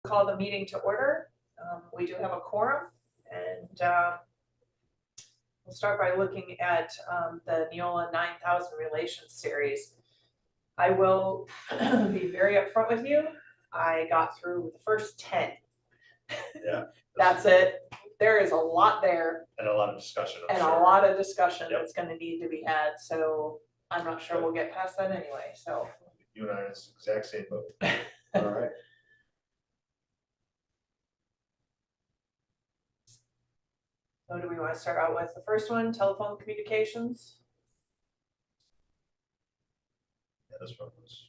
Call the meeting to order. We do have a quorum, and we'll start by looking at the Neola 9000 Relations Series. I will be very upfront with you. I got through the first 10. Yeah. That's it. There is a lot there. And a lot of discussion. And a lot of discussion Yep. that's going to need to be had. So I'm not sure we'll get past that anyway. So you and I are in the exact same boat. All right. So do we want to start out with the first one, telephone communications? Yeah, this one was.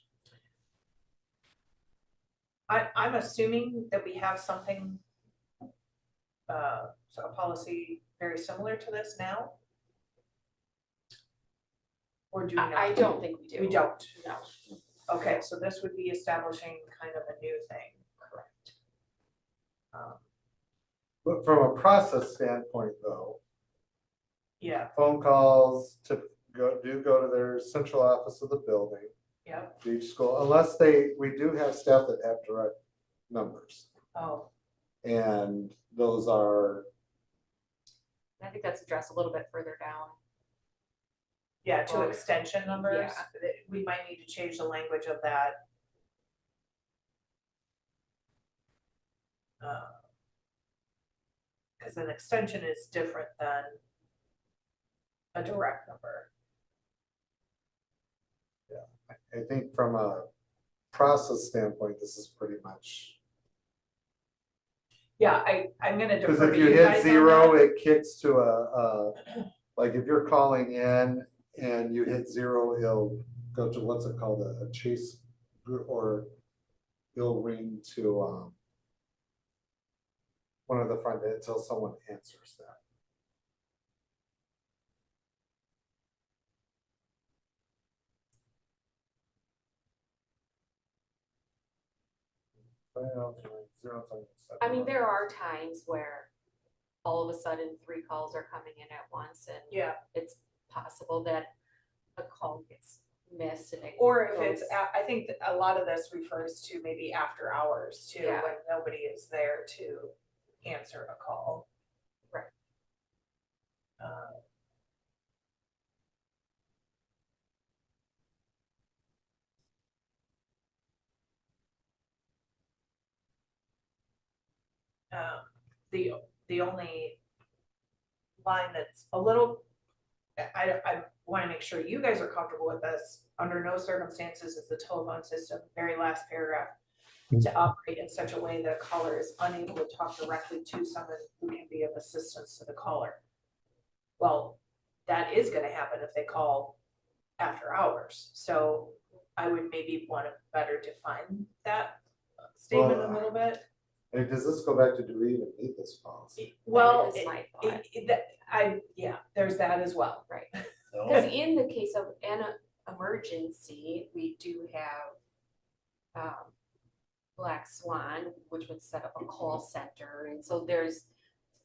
I'm assuming that we have something, so a policy very similar to this now? Or do we not? I don't think we do. We don't. No. Okay, so this would be establishing kind of a new thing. Correct. But from a process standpoint, though, Yeah, phone calls to go to their central office of the building, yeah. to each school, unless we do have staff that have direct numbers, Oh, and those are, I think that's addressed a little bit further down. yeah, to extension numbers. Yeah. We might need to change the language of that. Because an extension is different than a direct number. I think from a process standpoint, this is pretty much. Yeah, I'm gonna Because defer if to you you hit guys on zero, that. it kicks to like if you're calling in and you hit zero, it'll go to, what's it called, a chase, or it'll ring to one of the front end until someone answers that. I mean, there are times where all of a sudden 3 calls are coming in at once, and Yeah, it's possible that a call gets missed and it or if goes- it's, I think that a lot of this refers to maybe after hours too, Yeah. when nobody is there to answer a call. Right. The only line that's a little, I want to make sure you guys are comfortable with this. Under no circumstances is the telephone system, very last paragraph, to operate in such a way that a caller is unable to talk directly to someone who can be of assistance to the caller. Well, that is going to happen if they call after hours. So I would maybe want to better define that statement a little bit. Hey, does this go back to, do we even need this policy? Well, That is my thought. yeah, there's that as well. Right. No? Because in the case of an emergency, we do have Black Swan, which would set up a call center, and so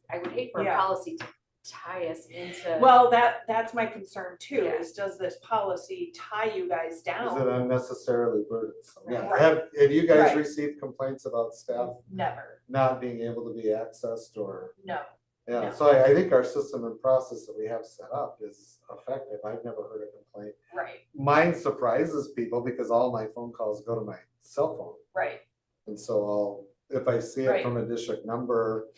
I would hate for a Yeah. policy to tie us into. Well, that's my concern too, Yeah. is does this policy tie you guys Is it down? unnecessarily burdensome? Yeah. Right. Have you guys Right. received complaints about staff Never, not being able to be accessed, or? no. Yeah, No. so I think our system and process that we have set up is effective. I've never heard a complaint. Right, Mine surprises people because all my phone calls go to my cell phone. right, And so if I see it Right. from a district number,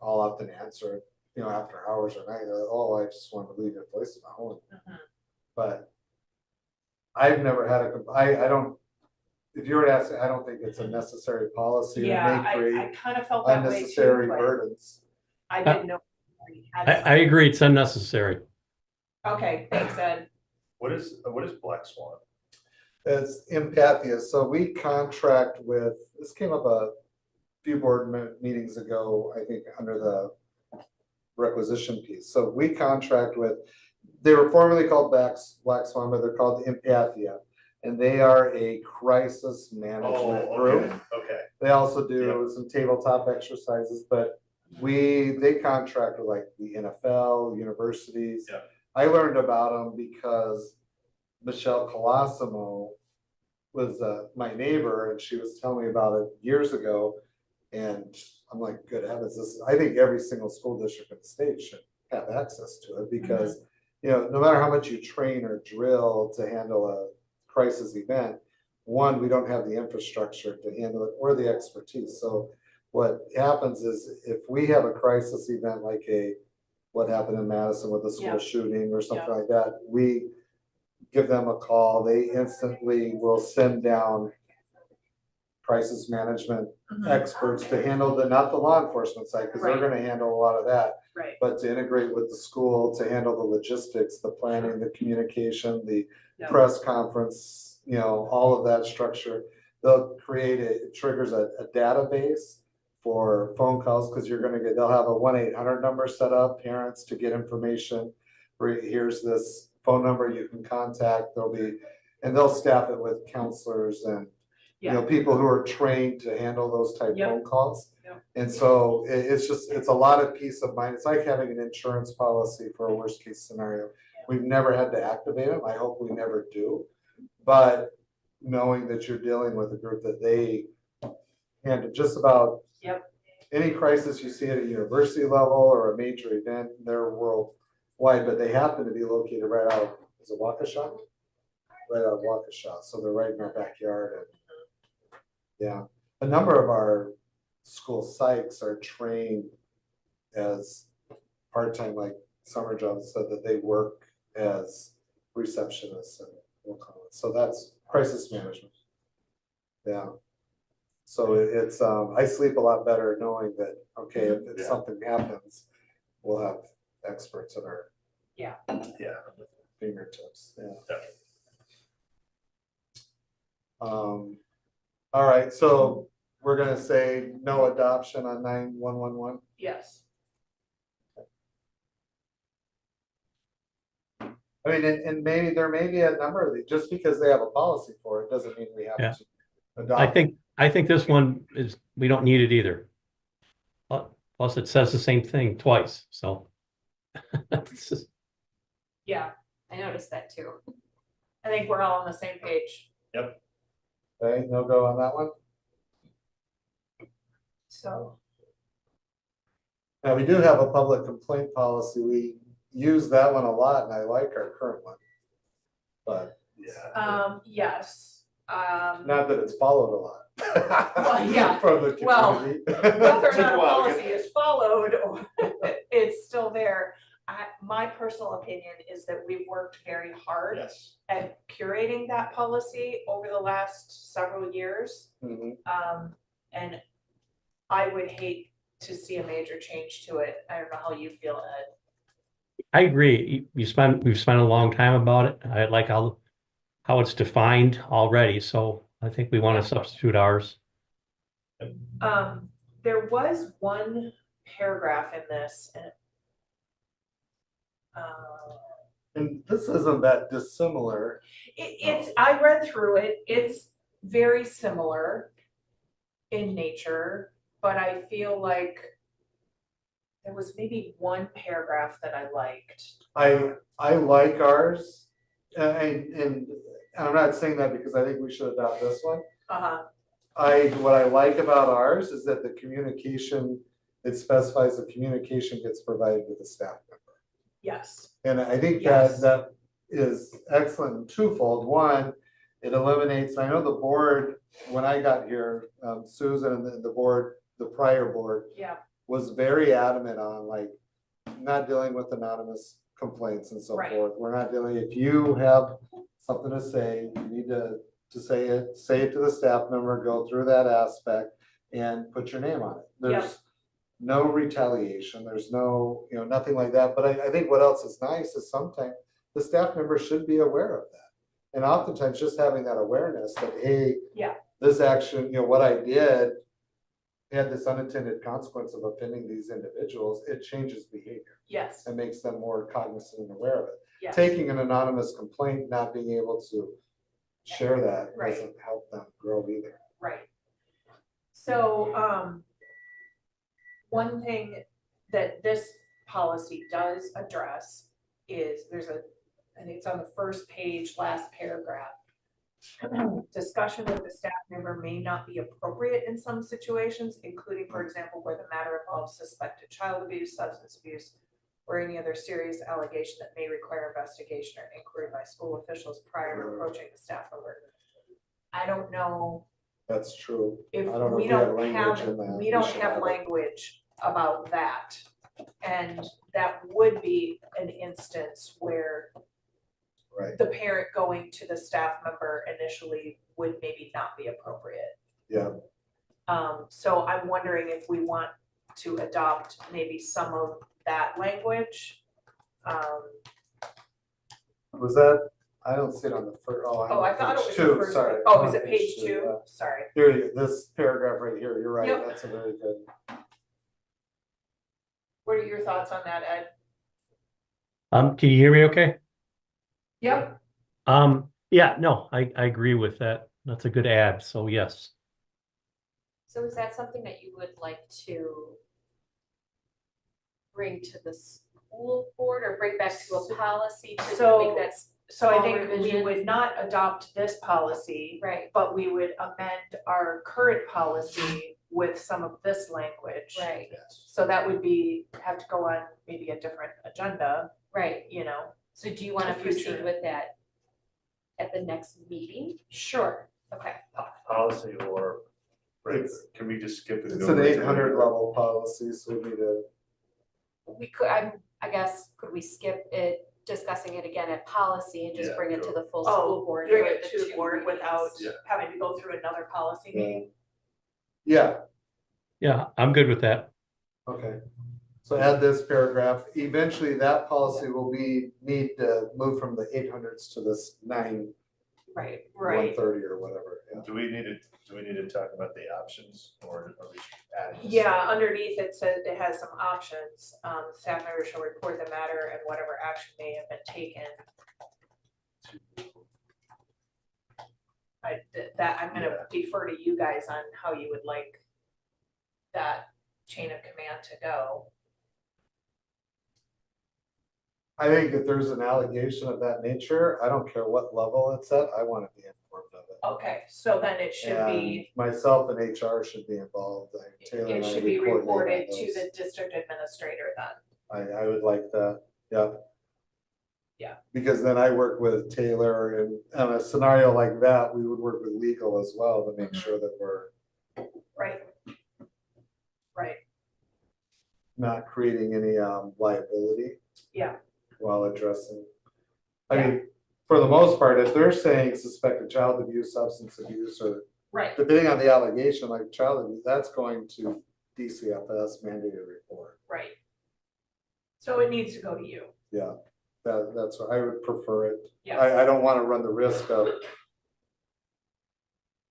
I'll often answer it, after hours or night. Oh, I just want to leave a voicemail. mhm. But I've never had I don't, if you were to ask, I don't think it's a necessary policy. It Yeah, may I create kind of felt that way unnecessary too, but burdens. I didn't know. we had I agree, it's unnecessary. Okay, thanks, Ed. What is Black Swan? It's Empathia. So we contract with, this came up a few board meetings ago, I think, under the requisition piece. So we contract with, they were formerly called Black Swan, but they're called Empathia. And they are a crisis management group. Okay. They also do some tabletop exercises, but they contract with like the NFL, universities. Yeah. I learned about them because Michelle Colosimo was my neighbor, and she was telling me about it years ago. And I'm like, good heavens, I think every single school district in the state should have access to it because, no matter how much you train or drill to handle a crisis event, one, we don't have the infrastructure to handle it or the expertise. So what happens is if we have a crisis event like what happened in Madison with the Yeah. school shooting or something Yeah. like that, we give them a call, they instantly will send down crisis management experts to handle not the law enforcement side, because they're Right. gonna handle a lot of that, Right, but to integrate with the school, to handle the logistics, the planning, the communication, the Yeah. press conference, all of that structure. They'll create it triggers a database for phone calls, because they'll have a 1-800 number set up, parents to get information. Here's this phone number you can contact, and they'll staff it with counselors and people who are trained to handle those type Yep. phone calls. Yep. And so it's a lot of peace of mind. It's like having an insurance policy for a worst case scenario. We've never had to activate them. I hope we never do. But knowing that you're dealing with a group that they handle just about Yep. any crisis you see at a university level or a major event, they're worldwide, but they happen to be located right out, is it Waukesha? Right out of Waukesha. So they're right in our backyard. And yeah, a number of our school psychs are trained as part-time, like summer jobs, so that they work as receptionists and we'll call it. So that's crisis management. Yeah. So it's, I sleep a lot better knowing that, okay, if Yeah. something happens, we'll have experts at our Yeah. fingertips. Yeah. Definitely. All right, so we're gonna say no adoption on 9111. yes, I mean, and maybe there may be a number of these, just because they have a policy for it, doesn't mean we have Yeah. to adopt. I think this one we don't need it either. Plus it says the same thing twice, so. It's just- yeah, I noticed that too. I think we're all on the same page, Okay, no go on that one. so. Now, we do have a public complaint policy. We use that one a lot and I like our current one. But Yeah. Yes, not that it's followed a lot. Well, yeah. From the Well, community. whether or not a Well, policy is followed or it's still there. My personal opinion is that we've worked very hard Yes. at curating that policy over the last several years. Mhm. And I would hate to see a major change to it. I don't know how you feel, Ed. I agree. We've spent a long time about it. I like how it's defined already, so I think we want to substitute ours. There was one paragraph in this and And this isn't that dissimilar. I read through it, it's very similar in nature, but I feel like there was maybe one paragraph that I liked. I like ours, and I'm not saying that because I think we should adopt this one. Uh-huh, What I like about ours is that the communication, it specifies the communication gets provided to the staff member. yes, And I think Yes. that is excellent in twofold. One, it eliminates, I know the board, when I got here, Susan and the board, the prior board, yeah, was very adamant on like not dealing with anonymous complaints and so Right. forth. We're not dealing, if you have something to say, you need to say it to the staff member, go through that aspect and put your name on it. Yep. There's no retaliation, there's no, nothing like that. But I think what else is nice is sometimes the staff member should be aware of that. And oftentimes just having that awareness that, hey, Yeah. this action, what I did had this unintended consequence of offending these individuals, it changes behavior yes, and makes them more cognizant and aware of it. yes. Taking an anonymous complaint, not being able to share that Right. doesn't help them grow either. Right. So, one thing that this policy does address is I think it's on the first page, last paragraph. Discussion with the staff member may not be appropriate in some situations, including, for example, where the matter involves suspected child abuse, substance abuse, or any other serious allegation that may require investigation or inquiry by school officials prior to approaching the staff member. I don't know That's true. if I don't know we if we have don't language have, in that. we We don't should have have it. language about that. And that would be an instance where Right, the parent going to the staff member initially would maybe not be appropriate. yeah, So I'm wondering if we want to adopt maybe some of that language. was that, I don't see it on the first, oh. I'm Oh, I on thought it page was the two, first. sorry. Oh, I'm is on it page yeah. two? Sorry. Here, this paragraph right here, you're right, Yep. that's a very good. What are your thoughts on that, Ed? Can you hear me okay? Yep. Yeah, no, I agree with that. That's a good add, so yes. So is that something that you would like to bring to the school board or bring back to a policy to So- make that, So I Small think we revision. would not adopt this policy, right, but we would amend our current policy with some of this language. right, Yes. So that would be, have to go on maybe a different agenda, right. you know? So do you want to For proceed future. with that at the next meeting? Sure. Okay. Policy or, right, It's- can we just skip the? It's an 800 level policy, so we need to, We could, I guess, could we skip it, discussing it again at policy and just Yeah, bring it to sure. the full Oh, school board? Bring for it the to the two board readings? without Yeah. having to go through another policy Yeah. meeting. yeah, Yeah, I'm good with that. okay. So add this paragraph, eventually that policy will need to move from the 800s to this 9, Right, 130 or whatever, yeah. Do we need to talk about the options or are we adding? this? Yeah, underneath it says, it has some options. Staff members shall report the matter and whatever action may have been taken. I'm gonna defer to you guys on how you would like that chain of command to go. I think if there's an allegation of that nature, I don't care what level it's at, I want to be informed of it. Okay, so then it should be, And myself and HR should be involved. Like, Taylor and it I should be coordinate on reported to those. the district administrator then. I would like that, yeah. Yeah. Because then I work with Taylor and on a scenario like that, we would work with legal as well to make Mhm. sure that we're Right. Right, not creating any liability. Yeah. While addressing. I mean, for the most part, if they're saying suspected child abuse, substance abuse, or right, depending on the allegation, like child abuse, that's going to DCFS mandated report. right. So it needs to go to you. Yeah, that's what I would prefer it. Yeah. I don't want to run the risk of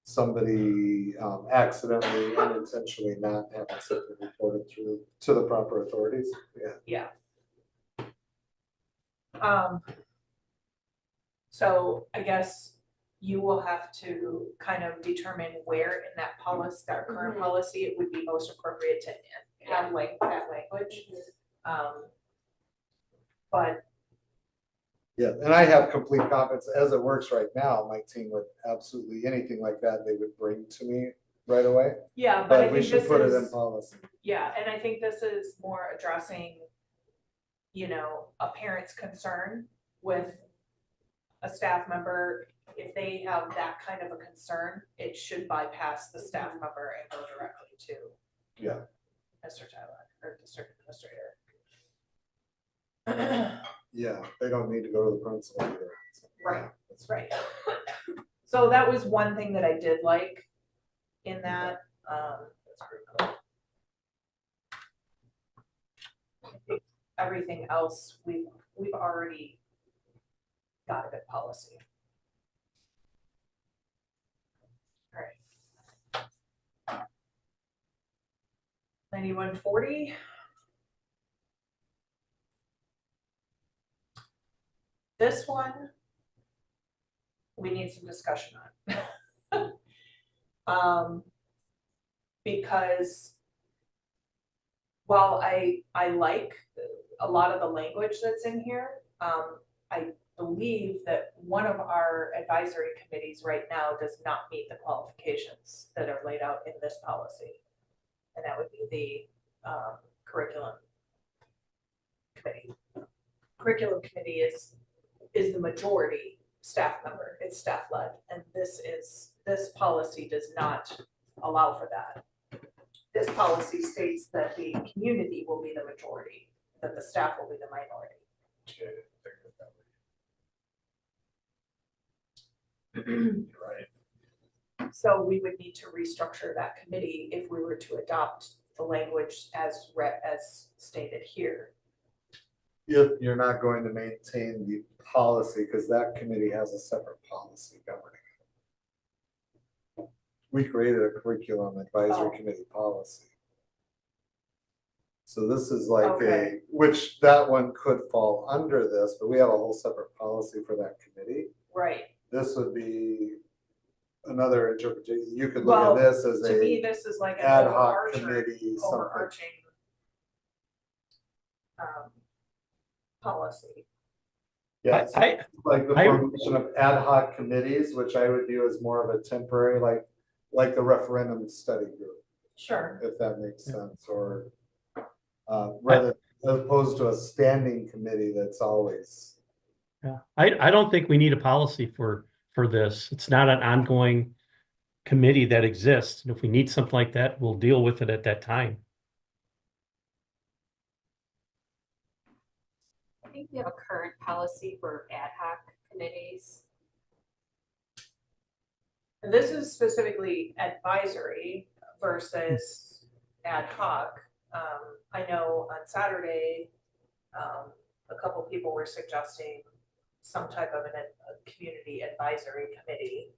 somebody accidentally, unintentionally not having something reported through to the proper authorities. Yeah. So I guess you will have to kind of determine where in that policy, our current Mhm. policy, it would be most appropriate to have like that language. But Yeah, and I have complete confidence, as it works right now, my team would absolutely, anything like that, they would bring to me right away. yeah, but I But we think should this put it in is, policy. yeah, and I think this is more addressing, you know, a parent's concern with a staff member. If they have that kind of a concern, it should bypass the staff member and go directly to Yeah. Mr. Tyler or district administrator. Yeah, they don't need to go to the principal either. Right. That's Right. So that was one thing that I did like in that. That's great. I think everything else, we've already got a good policy. All right. 9140. This one, we need some discussion on. Because while I like a lot of the language that's in here, I believe that one of our advisory committees right now does not meet the qualifications that are laid out in this policy. And that would be the curriculum committee. Curriculum committee is the majority staff member, it's staff led, and this policy does not allow for that. This policy states that the community will be the majority, that the staff will be the minority. Okay, think of it that way. You're right. So we would need to restructure that committee if we were to adopt the language as stated here. If you're not going to maintain the policy, because that committee has a separate policy governing it. We created a curriculum advisory Oh. committee policy. So this is like Okay. which that one could fall under this, but we have a whole separate policy for that committee. Right. This would be another interpretation. You could Well, look at this as To me, a this is like an ad hoc overarching, committee, something. policy. Yeah, it's I, like the I- formation of ad hoc committees, which I would view as more of a temporary, like the referendum study group, Sure. if that makes sense, or rather, as opposed to a standing committee that's always. yeah, I don't think we need a policy for this. It's not an ongoing committee that exists. And if we need something like that, we'll deal with it at that time. I think we have a current policy for ad hoc committees. And this is specifically advisory versus ad hoc. I know on Saturday, a couple people were suggesting some type of a community advisory committee.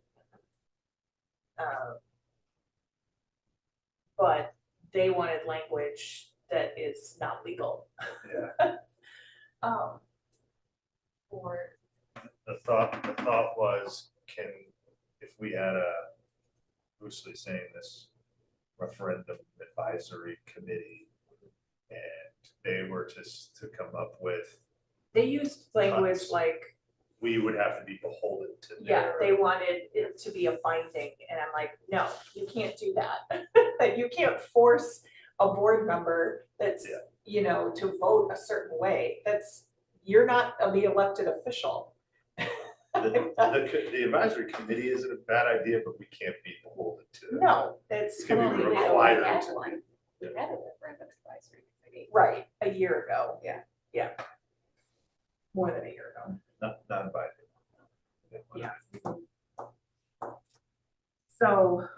But they wanted language that is not legal. Yeah, Or the thought was, if we had loosely saying this referendum advisory committee, and they were to come up with, They used language Tons. like, we would have to be beholden to yeah, their. they wanted it to be a binding, and I'm like, no, you can't do that. You can't force a board member that's, Yeah. you know, to vote a certain way. You're not the elected official. The advisory committee isn't a bad idea, but we can't be beholden to them. No, it's Can be completely required. illegal. had one, we had a referendum advisory committee. Right, a year ago. Yeah. Yeah. More than a year ago. Not binding. Yeah. So.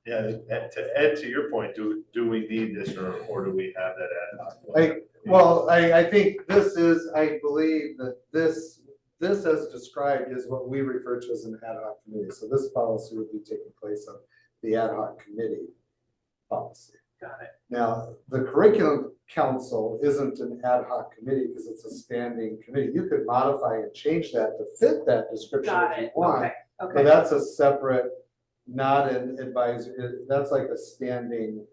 Yeah, and to add to your point, do we need this or do we have that ad hoc? I think I believe that this as described is what we refer to as an ad hoc committee. So this policy would be taking place on the ad hoc committee policy. Got it. Now, the curriculum council isn't an ad hoc committee because it's a standing committee. You could modify and change that to fit that description Got if you it, want. okay, But okay, that's a separate, not an advisory, that's like a standing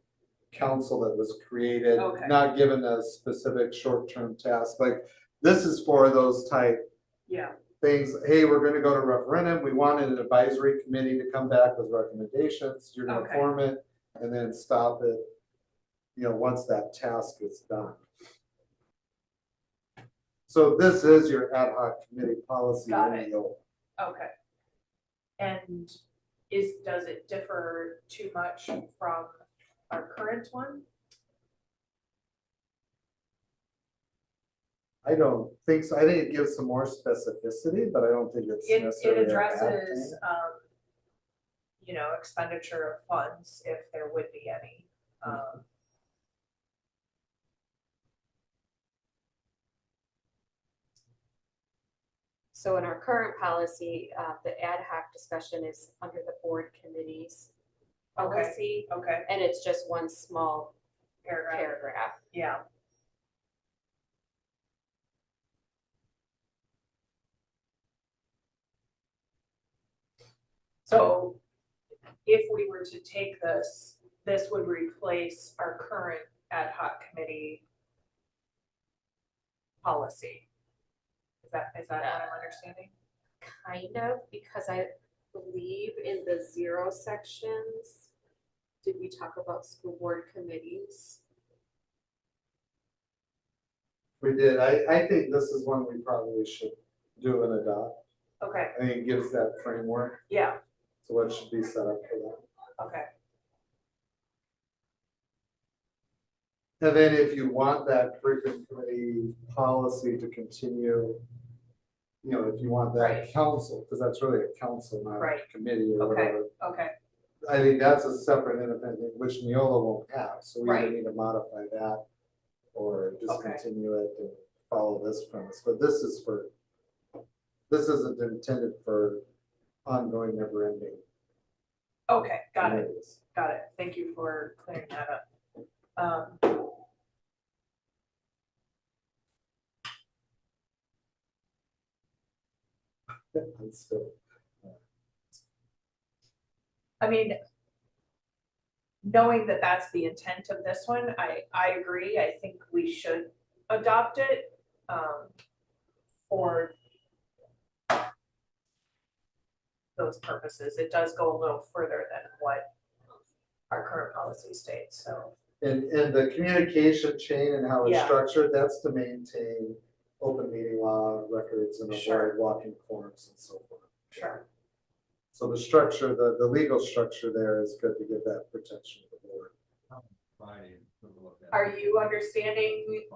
council that was created, Okay. not given a specific short-term task. Like, this is for those type yeah, things. Hey, we're gonna go to referendum. We wanted an advisory committee to come back with recommendations. You're gonna Okay. form it and then stop it, once that task is done. So this is your ad hoc committee policy. Got in it. the old. okay. And does it differ too much from our current one? I don't think so. I think it gives some more specificity, but I don't think it's It necessarily. a bad addresses, thing. expenditure of funds, if there would be any. So in our current policy, the ad hoc discussion is under the board committees Okay. policy, Okay, and it's just one small paragraph, paragraph. yeah. So if we were to take this would replace our current ad hoc committee policy. Is that what I'm understanding? Kind of, because I believe in the 0 sections, did we talk about school board committees? We did, I think this is one we probably should do and adopt. Okay, I think it gives that framework, yeah, so what should be set up for that. okay, And then if you want that curriculum committee policy to continue, you know, if you want that Right. council, because that's really a council, not a Right. committee or Okay. whatever. okay, I think that's a separate independent, which Neola won't have, so we either Right. need to modify that or Okay. discontinue it and follow this premise, but this isn't intended for ongoing, never ending. okay, got it, thank you for clearing that up. I'm still, I mean, knowing that that's the intent of this one, I agree, I think we should adopt it, for those purposes. It does go a little further than what our current policy states, so, and the communication chain and how it's Yeah. structured, that's to maintain open meeting law records and Sure. avoid walking corners and so forth. sure. So the structure, the legal structure there is good to give that protection to the board. Are you understanding?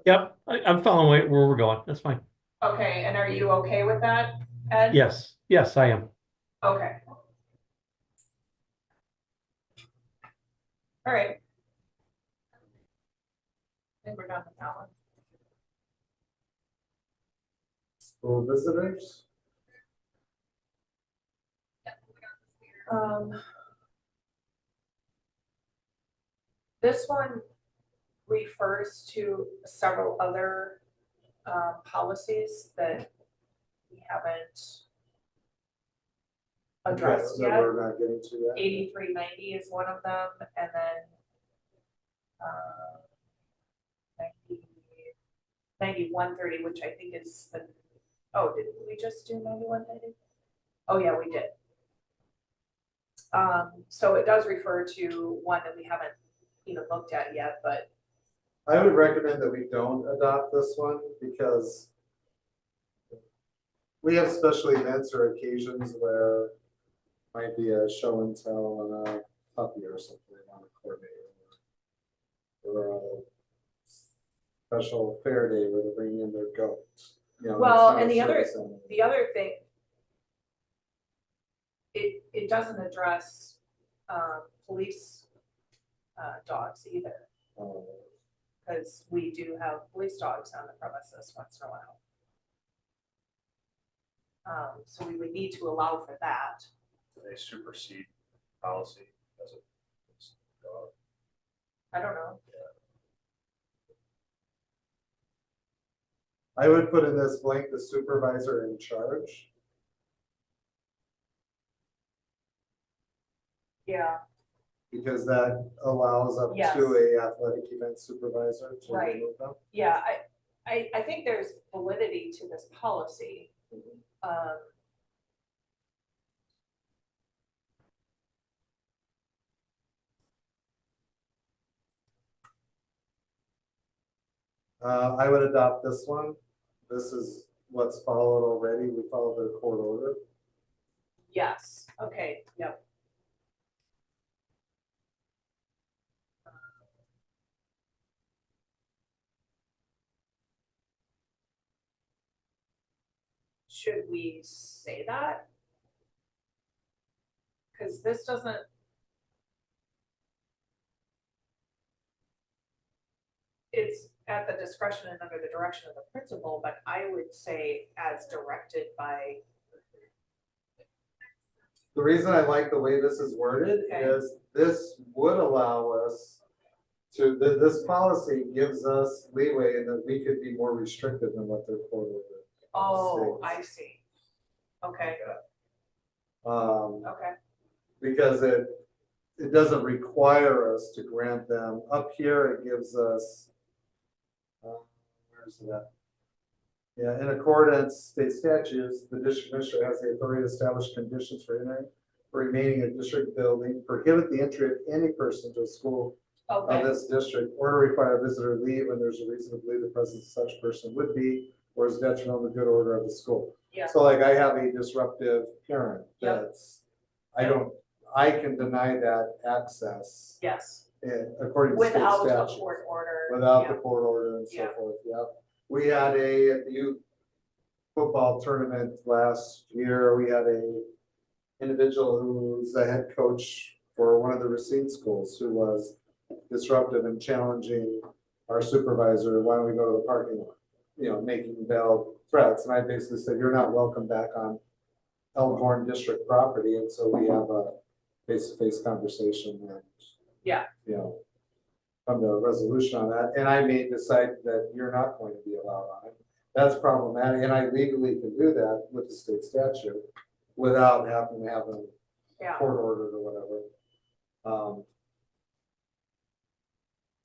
Yep, I'm following where we're going. That's fine. Okay, and are you okay with that, Ed? Yes, yes, I am. Okay. All right. I think we're done with that one. School visitors? This one refers to several other policies that we haven't addressed That yet. we're not getting to yet. 8390 is one of them, and then 9130, which I think is the, oh, did we just do 9190? Oh, yeah, we did. So it does refer to one that we haven't even looked at yet, but I would recommend that we don't adopt this one because we have special events or occasions where might be a show and tell on a puppy or something on a coordinator. Or a special fair day where they bring in their goats. You know, Well, it's not and a the other- service animal. the other thing, it doesn't address police dogs either, because we do have police dogs on the premises once in a while. So we would need to allow for that. They supersede policy as a. I don't know. I would put in this blank, the supervisor in charge. Yeah, Because that allows up Yes. to a athletic event supervisor to Right. remove them. yeah, I think there's validity to this policy. I would adopt this one. This is what's followed already. We follow the court order. Yes, okay, yep. Should we say that? Because this doesn't. It's at the discretion and under the direction of the principal, but I would say as directed by, The reason I like the way this is worded Okay. is this would allow us to, this policy gives us leeway in that we could be more restrictive than what their court order. oh, states. I see. Okay, okay, Because it doesn't require us to grant them. Up here, it gives us, where's that? Yeah, in accordance, state statutes, the district administrator has the authority to establish conditions for entering or remaining in a district building, prohibit the entry of any person to a school of Okay, this district, or to require a visitor to leave when there's a reason to believe the presence of such person would be or is detrimental to the good order of the school. yeah, So like I have a disruptive parent Yep. that's, I can deny that access yes, according to state without a statute. court order. Without the yeah. court order and so Yeah. forth, yep. We had a youth football tournament last year. We had a individual who's the head coach for one of the Racine schools who was disruptive and challenging our supervisor, why don't we go to the parking lot? You know, making veiled threats. And I basically said, you're not welcome back on Elkhorn District property. And so we have a face-to-face conversation and, Yeah. you know, come to a resolution on that. And I may decide that you're not going to be allowed on it. That's problematic. And I legally can do that with the state statute without having to have a Yeah, court ordered or whatever.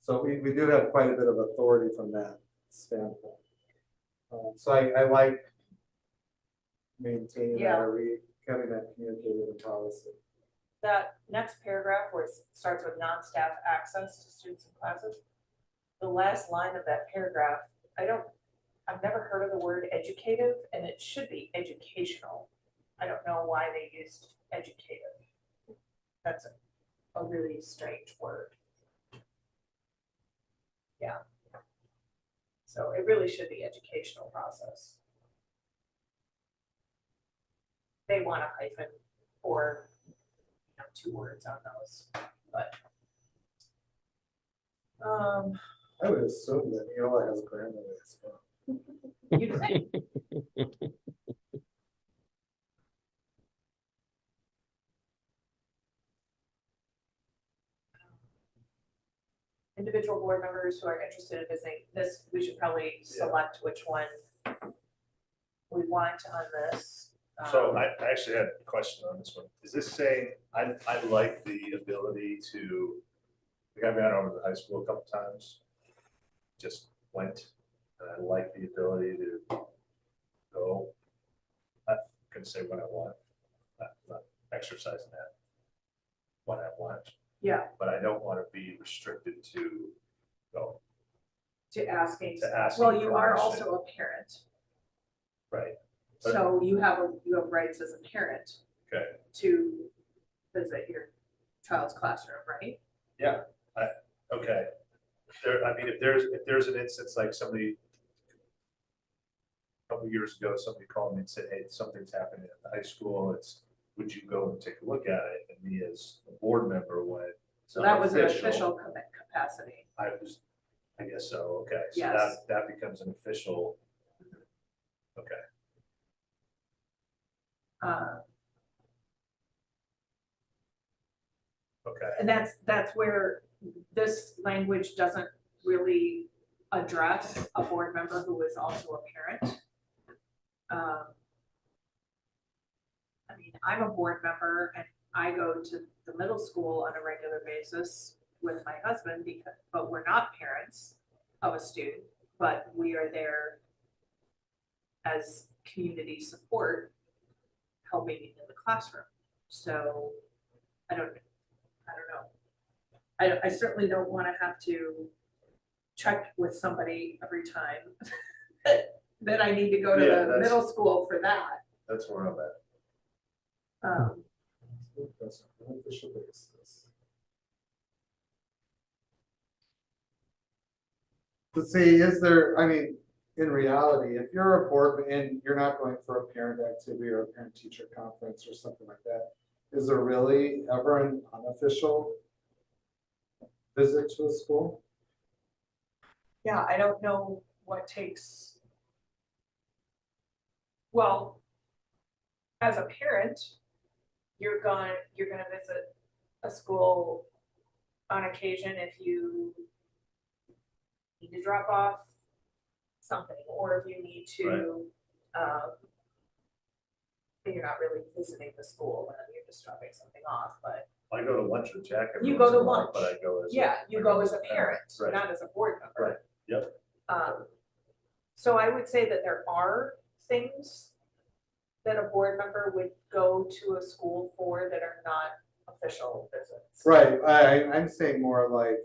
So we do have quite a bit of authority from that standpoint. So I like maintaining that, Yeah. or having that communicated in policy. that next paragraph where it starts with non-staff access to students and classes. The last line of that paragraph, I've never heard of the word educative, and it should be educational. I don't know why they used educative. That's a really strange word. Yeah. So it really should be educational process. They want a hyphen or, you know, 2 words on those, but. I would assume that Neola has a grandmother as well. You think, individual board members who are interested in visiting this, we should probably select which one we want on this. So I actually had a question on this one. Is this saying, I like the ability to, like I've been over to the high school a couple times, just went, and I like the ability to go. I can say what I want, not exercising that when I want, Yeah, but I don't want to be restricted to go, to asking, to asking. well, you are permission. also a parent, Right, so you have rights as a parent okay, to visit your child's classroom, right? okay. There, I mean, if there's an instance like somebody, a couple years ago, somebody called me and said, hey, something's happening at the high school, would you go and take a look at it? And me as a board member went. So that was an official capacity. I guess so, okay, so Yes. that becomes an official. Okay, okay, And that's where this language doesn't really address a board member who is also a parent. I mean, I'm a board member and I go to the middle school on a regular basis with my husband but we're not parents of a student, but we are there as community support, helping in the classroom. So I don't know. I certainly don't want to have to check with somebody every time that I need to go to Yeah, the that's- middle school for that. that's where I'm at. That's an official basis. To see, is there, I mean, in reality, if you're a board and you're not going for a parent activity or a parent teacher conference or something like that, is there really ever an unofficial visit to a school? Yeah, I don't know what takes. Well, as a parent, you're gonna visit a school on occasion if you need to drop off something, or if you need to, you're not really visiting the school, you're just dropping something off, but I go to lunch with Jack. every You go once in to a while, lunch. But I go as. yeah, you I go as a parent, Right. not as a board member. Right. Yep. So I would say that there are things that a board member would go to a school for that are not official visits. Right, I'm saying more like,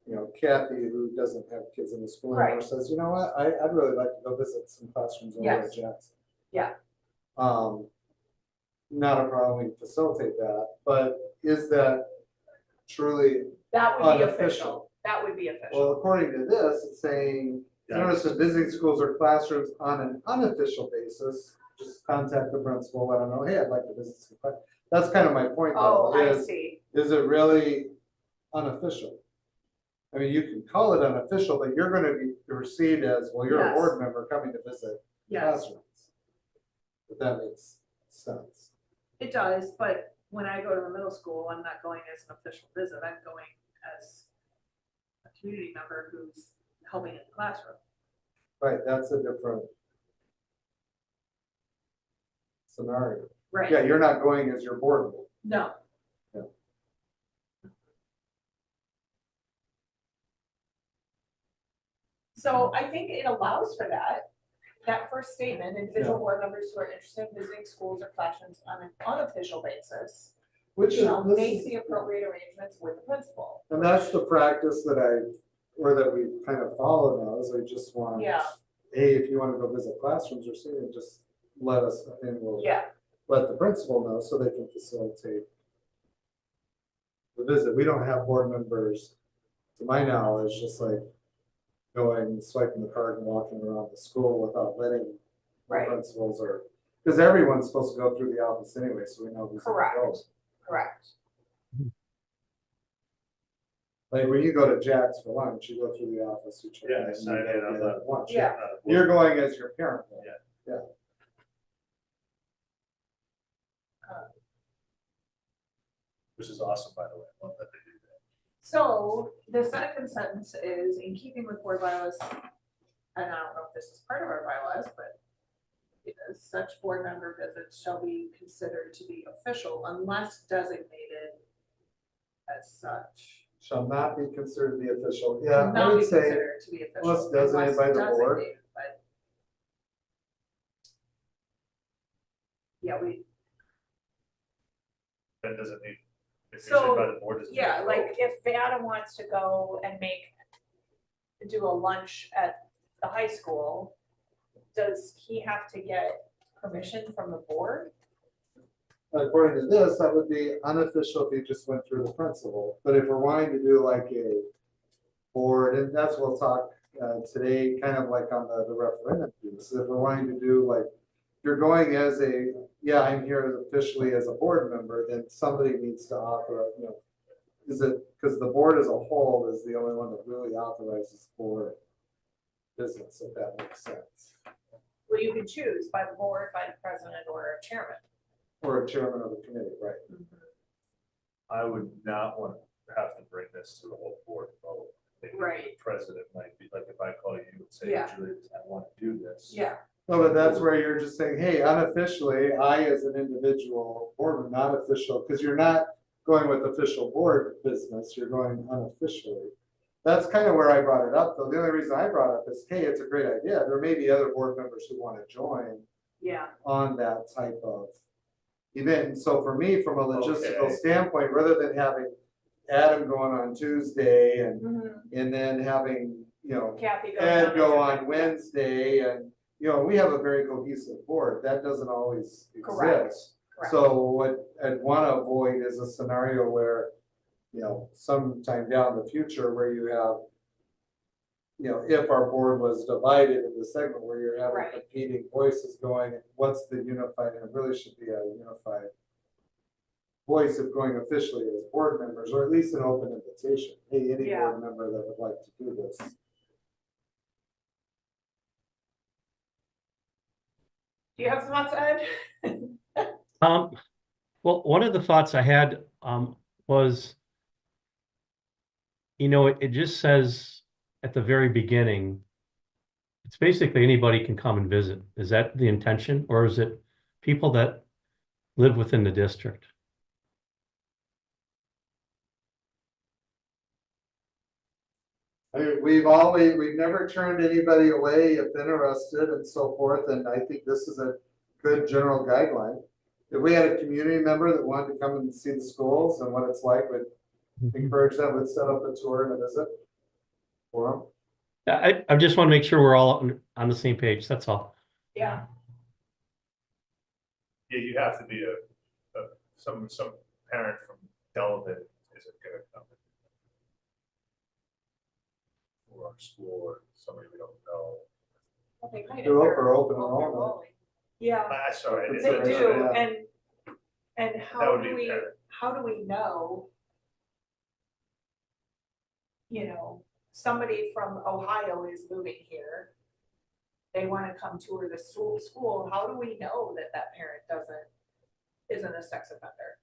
you know, Kathy, who doesn't have kids in the school anymore, Right. says, you know what, I'd really like to go visit some classrooms over at Yes. Jackson. Yeah. Not a problem, we can facilitate that, but is that truly That would be unofficial? official. That would be official. Well, according to this, it's saying, notice that visiting schools or classrooms on an unofficial basis, just contact the principal, let them know, hey, I'd like to visit some class. That's kind of my point Oh, though, I is see. it really unofficial? I mean, you can call it unofficial, but you're gonna be perceived as, well, you're a Yes. board member coming to visit Yes, classrooms. If that makes sense. it does, but when I go to the middle school, I'm not going as an official visit. I'm going as a community member who's helping in the classroom. Right, that's a different scenario. Right. Yeah, you're not going as your board member. No. Yeah. So I think it allows for that first statement, individual board members who are interested in visiting schools or classrooms on an unofficial basis Which is, shall this make is- the appropriate arrangements with the principal. and that's the practice that or that we kind of follow now, is we just want, Yeah. hey, if you want to go visit classrooms or something, just let us, and we'll Yeah, let the principal know so they can facilitate the visit. We don't have board members, to my knowledge, just like going, swiping the card and walking around the school without letting the Right. principals or, because everyone's supposed to go through the office anyway, so we know who's gonna go. correct, correct. Like when you go to Jack's for lunch, you go through the office, you check. Yeah, in, you sign go in, I'm get not- lunch. Yeah. You're going as your parent. though. Yeah. Which is awesome, by the way. I love that they do that. So the second sentence is in keeping with board bylaws, and I don't know if this is part of our bylaws, but it is such board member visits shall be considered to be official unless designated as such. Shall not be considered the official, Shall yeah, I not would be say, considered to be official. unless designated by the board. designated, but- Yeah, That doesn't need, if So, you're by the board, doesn't. yeah, need to like vote. if Adam wants to go and do a lunch at the high school, does he have to get permission from the board? According to this, that would be unofficial if you just went through the principal, but if we're wanting to do like a board, and that's what we'll talk today, kind of like on the referendum piece, if we're wanting to do like, you're going as yeah, I'm here officially as a board member, then somebody needs to authorize, you know, is it, because the board as a whole is the only one that really authorizes board business, if that makes sense, Well, you can choose by the board, by the president, or a chairman. or a chairman of the committee, right? I would not want to have to bring this to the whole board vote. Maybe the Right. President might be, like, if I call you and say, Yeah. Julie, I want to do this. Yeah, No, but that's where you're just saying, hey, unofficially, I as an individual board member, not official, because you're not going with official board business, you're going unofficially. That's kind of where I brought it up, though. The only reason I brought it up is, hey, it's a great idea. There may be other board members who want to join yeah, on that type of event. And so for me, from a logistical Okay. standpoint, rather than having Adam going on Tuesday and Mhm. then having, you know, Kathy goes. Ed on go as on your- Wednesday, and, you know, we have a very cohesive board, that doesn't always Correct. exist. Correct. So what I'd wanna avoid is a scenario where, you know, sometime down the future where you have, you know, if our board was divided in the segment where you're having Right. competing voices going, what's the unified, and it really should be a unified voice of going officially as board members, or at least an open invitation, hey, any Yeah. board member that would like to do this. Do you have some thoughts, Ed? Well, one of the thoughts I had, was, you know, it just says at the very beginning, it's basically anybody can come and visit. Is that the intention, or is it people that live within the district? I mean, we've never turned anybody away if interested and so forth, and I think this is a good general guideline. If we had a community member that wanted to come and see the schools and what it's like, we'd encourage them, we'd set up a tour and a visit for them. I just want to make sure we're all on the same page, that's all. Yeah, Yeah, you have to be some parent from Delavan isn't gonna come. Or our school or somebody we don't know. Well, they might if Do it they're for open enrollment. enrollment. yeah, Sorry. I It's didn't- they a- do, yeah. and That how would do be we, better. how do we know? You know, somebody from Ohio is moving here. They wanna come tour the school, how do we know that that parent isn't a sex offender?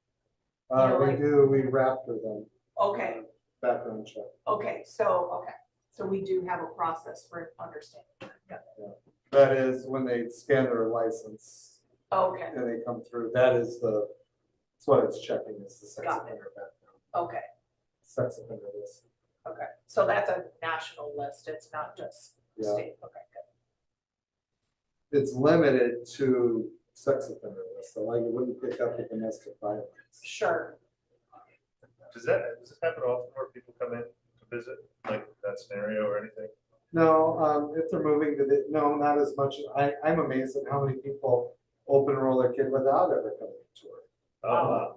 know, like- We raptor them, Okay, background check. okay, so we do have a process for understanding. Yeah. That is when they scan their license Okay, and they come through, that's what it's checking is the sex Got it. offender background, okay, sex offender list. okay, so that's a national list, it's not just Yeah. state, okay, good. It's limited to sex offender list, so like it wouldn't pick up the domestic violence. Sure, Does this happen often where people come in to visit, like that scenario or anything? No, if they're moving to no, not as much. I'm amazed at how many people open enroll their kid without ever coming to tour. Oh, wow.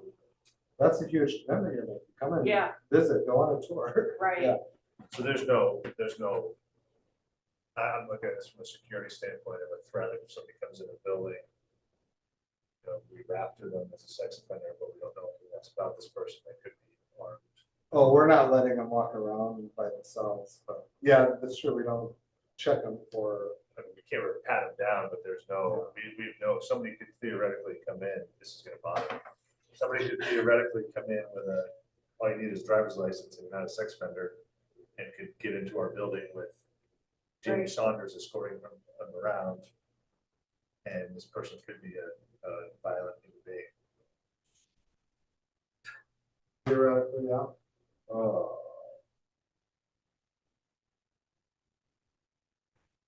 That's a huge commitment you're making. Come and yeah, visit, go on a tour. right, Yeah. So there's no, I'm looking at this from a security standpoint of a threat, if somebody comes in a building. You know, we raptor them as a sex offender, but we don't know anything else about this person, they could be armed. Oh, we're not letting them walk around by themselves, but yeah, that's true. We don't check them for, I mean, we can't really pat them down, but there's no, we know, somebody could theoretically come in, this is gonna bother them. Somebody could theoretically come in with all you need is driver's license and not a sex offender, and could get into our building with Jamie Right. Saunders escorting them around. And this person could be a violent human being. theoretically, yeah. Oh,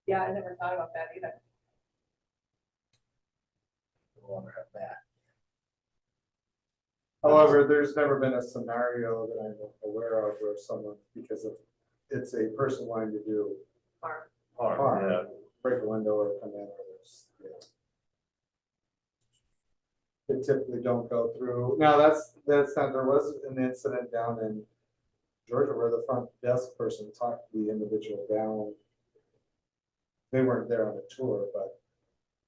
yeah, I never thought about that either. No longer have that. however, there's never been a scenario that I'm aware of where someone, because of, it's a person wanting to do Harm. harm, Yeah. break a window or come in or there's, yeah. They typically don't go through, now that's not, there was an incident down in Georgia where the front desk person talked the individual down. They weren't there on a tour, but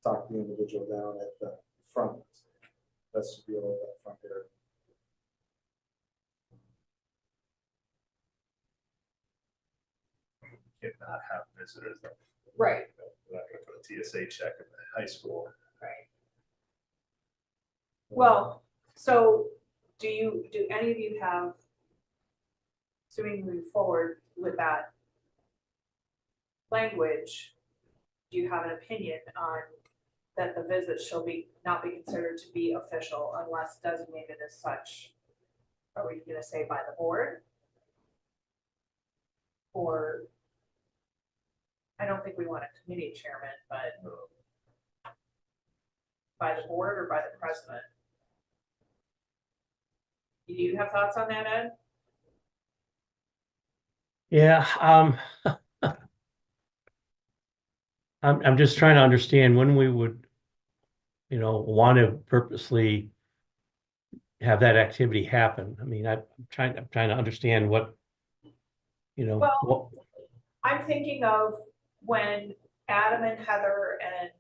talked the individual down at the front. That's the deal with that front there. Cannot have visitors. Right, We're not gonna put a TSA check in the high school. right. Well, so do any of you have, assuming we move forward with that language, do you have an opinion on that the visit shall not be considered to be official unless designated as such? Are we gonna say by the board? Or, I don't think we want a committee chairman, but by the board or by the president? Do you have thoughts on that, Ed? Yeah, I'm just trying to understand when we would, want to purposely have that activity happen. I mean, I'm trying to understand what, Well- what, I'm thinking of when Adam and Heather and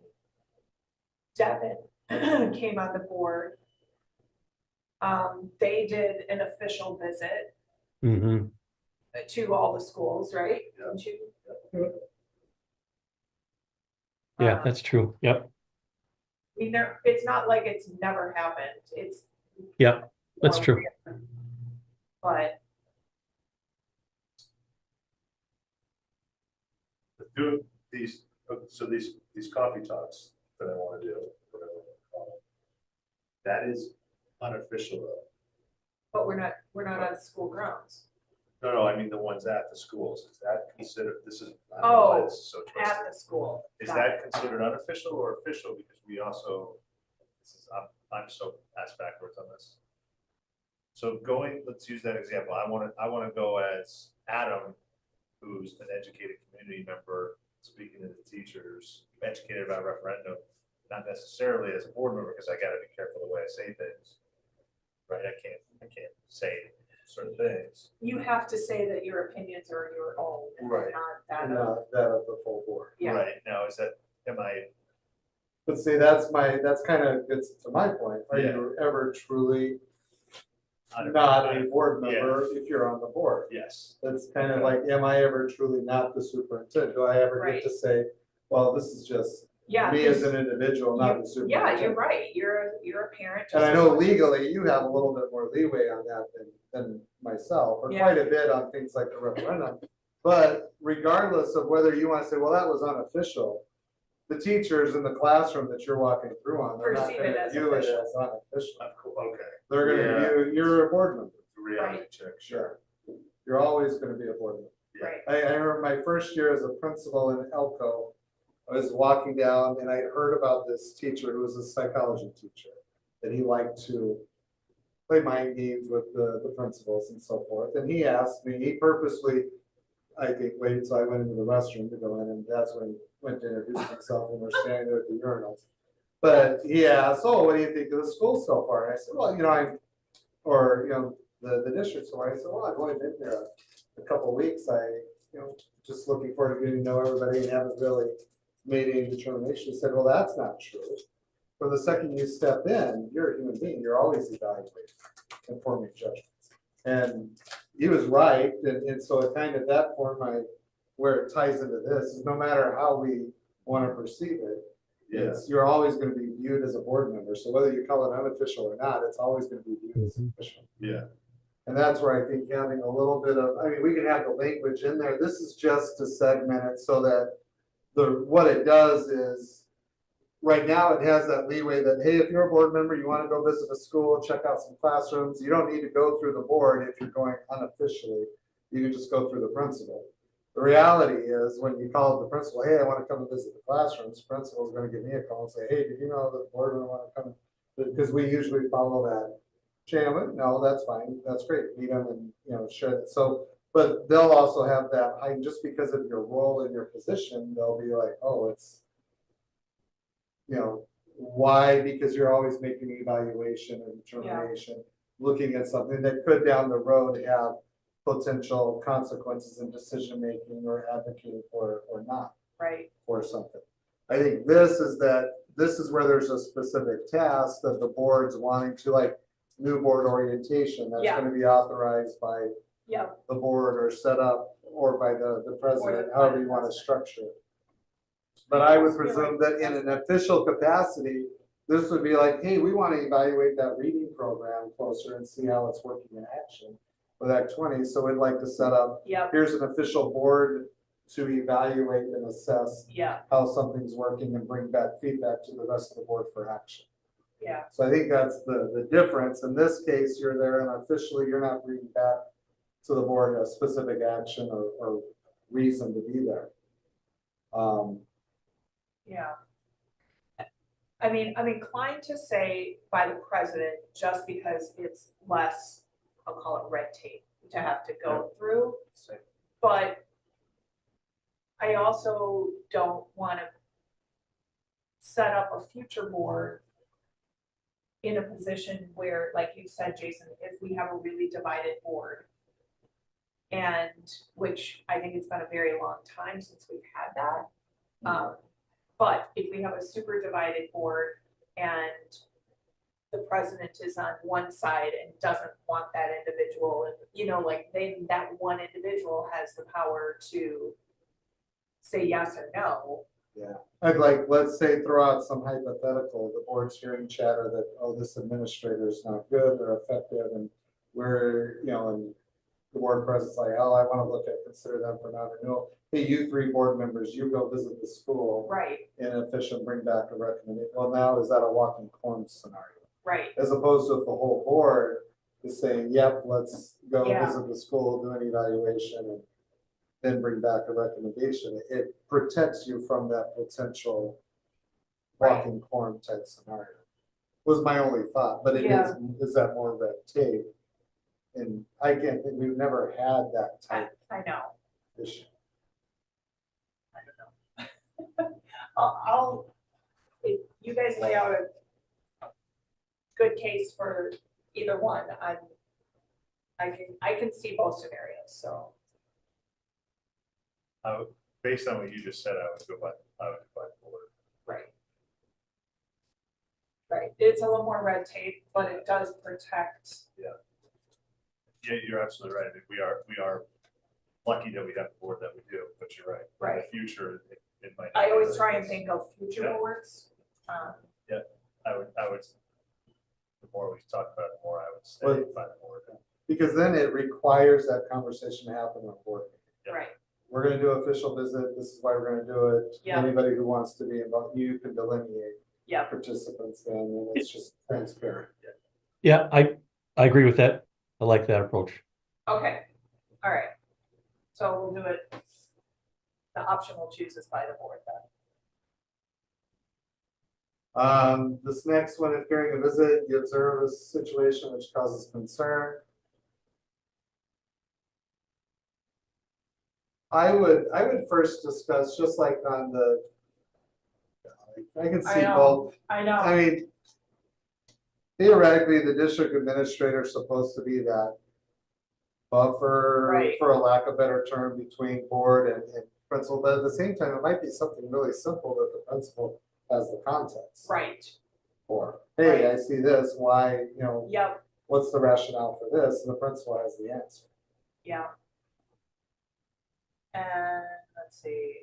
Devin came on the board. They did an official visit mhm, to all the schools, right? Yeah. yeah, Um, that's true. Yep, I mean, it's not like it's never happened, it's. yep, that's more true. rare. But, Do these, so these coffee talks that I want to do, whatever you wanna call them, that is unofficial though. but we're not on school grounds. No, I mean the ones at the schools, is that considered, this is, I don't know why Oh, this is so At twisted. the school. Is Got that considered unofficial or official? Because we also, this is, I'm so ass backwards on this. So let's use that example. I wanna go as Adam, who's an educated community member, speaking to the teachers, educated about referendum, not necessarily as a board member, because I gotta be careful the way I say things. Right, I can't say certain things. You have to say that your opinions are your own, and Right. not that And of, that of the full board. yeah, Right, now, am I, But see, that's kind of gets to my point. Are Yeah. you ever truly I don't not know. a board member if you're on the board? Yes, It's kind of like, am I ever truly not the superintendent? Do I ever get to say, well, this is just yeah. me as 'cause an individual, not the Yeah, superintendent? you're right, you're a parent. And just I as know much as- legally you have a little bit more leeway on that than myself, or Yeah. quite a bit on things like the referendum. But regardless of whether you want to say, well, that was unofficial, the teachers in the classroom that you're walking through on, they're not Perceive it gonna as view it official. as unofficial. okay, They're Yeah. gonna view, you're a board member. reality Right. check, sure. Sure. You're always gonna be a board member. Right, I remember my first year as a principal in Elko, I was walking down and I heard about this teacher who was a psychology teacher. That he liked to play mind games with the principals and so forth. And he asked me, he purposely, I think, waited until I went into the restroom to go in, and that's when he went to introduce himself and we're standing there at the urinals. But he asked, oh, what do you think of the school so far? And I said, well, the district so far. I said, well, I've only been there a couple of weeks. Just looking forward to getting to know everybody and haven't really made any determination. He said, well, that's not true. For the second you step in, you're a human being. You're always evaluating and forming judgments. And he was right. And so it kind of that form where it ties into this is no matter how we want to perceive it, you're always going to be viewed as a board member. So whether you call it unofficial or not, it's always going to be viewed as official. Yeah, And that's where I think having a little bit of, we can have the language in there. This is just to segment it so that what it does is, right now it has that leeway that, hey, if you're a board member, you want to go visit a school, check out some classrooms, you don't need to go through the board if you're going unofficially. You can just go through the principal. The reality is when you call the principal, hey, I want to come and visit the classrooms, the principal is going to give me a call and say, hey, did you know that the board member want to come? Because we usually follow that channel. No, that's fine. That's great. Meet them and, share it. So, but they'll also have that height just because of your role and your position. They'll be like, oh, it's, why? Because you're always making an evaluation and determination, looking at something that could down the road have potential consequences in decision making or advocating for or not right, for something. I think this is where there's a specific task that the board's wanting to, like new board orientation, that's Yeah. going to be authorized by yeah, the board or set up or by the president, however you want to structure it. But I would presume that in an official capacity, this would be like, hey, we want to evaluate that reading program closer and see how it's working in action with Act 20. So we'd like to set up, yeah, here's an official board to evaluate and assess yeah, how something's working and bring back feedback to the rest of the board for action. yeah, So I think that's the difference. In this case, you're there and officially you're not bringing back to the board a specific action or reason to be there. yeah. I mean, I'm inclined to say by the president, just because it's less, I'll call it red tape to have to go through. same. But I also don't want to set up a future board in a position where, like you said, Jason, if we have a really divided board, and which I think it's been a very long time since we've had that. But if we have a super divided board and the president is on one side and doesn't want that individual, and then that one individual has the power to say yes or no. Yeah, I'd like, let's say, throw out some hypothetical, the board's hearing chatter that, oh, this administrator is not good or effective, and we're, and the board president's like, oh, I want to consider them for non-renewal. Hey, you 3 board members, you go visit the school Right, in official, bring back a recommendation. Well, now is that a walking corn scenario? right, As opposed to if the whole board is saying, yep, let's go Yeah. visit the school, do an evaluation, and then bring back a recommendation. It protects you from that potential walking corn type scenario. Was my only thought, but it is that more red tape? And I can't think, we've never had that type I know. of issue. I don't know. If you guys lay out a good case for either one, I can see both scenarios, so. Based on what you just said, I would go by the board. Right. Right, it's a little more red tape, but it does protect, Yeah, you're absolutely right. I mean, we are lucky that we have a board that we do, but you're right. In the future, it might. not I be always like try and this. think of future Yeah. boards. I would, the more we talk about it, the more I would stay Well- by the board. Because then it requires that conversation to happen on board. Yeah. Right, We're gonna do an official visit, this is why we're gonna do it. Yeah. Anybody who wants to be involved, you can delineate yeah, participants then, and it's just transparent. Yeah, I agree with that. I like that approach. okay, all right. So we'll do it, the option we'll choose is by the board then. This next one, if during a visit, you observe a situation which causes concern. I would first discuss, just like on the, I can I see know. both. I know, I mean, theoretically, the district administrator is supposed to be that buffer, Right. for a lack of better term, between board and principal, but at the same time, it might be something really simple that the principal has the context right, for. Hey, I see this, why, you know, yep, what's the rationale for this? And the principal has the answer. yeah. And let's see,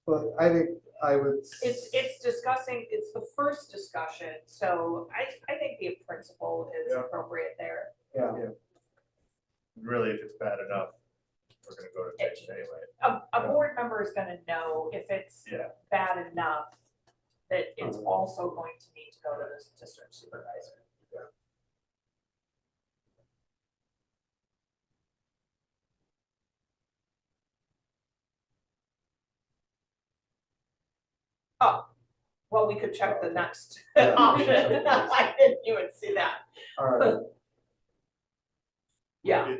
But I think I would. it's discussing, it's the first discussion, so I think the principal is Yeah. appropriate there. Yeah, Really, if it's bad enough, we're gonna go to Jason anyway. A board member is gonna know if it's Yeah. bad enough that it's Mhm. also going to need to go to the district supervisor. Oh, well, we could check the next Yeah. option. I didn't even see that. all right. Yeah.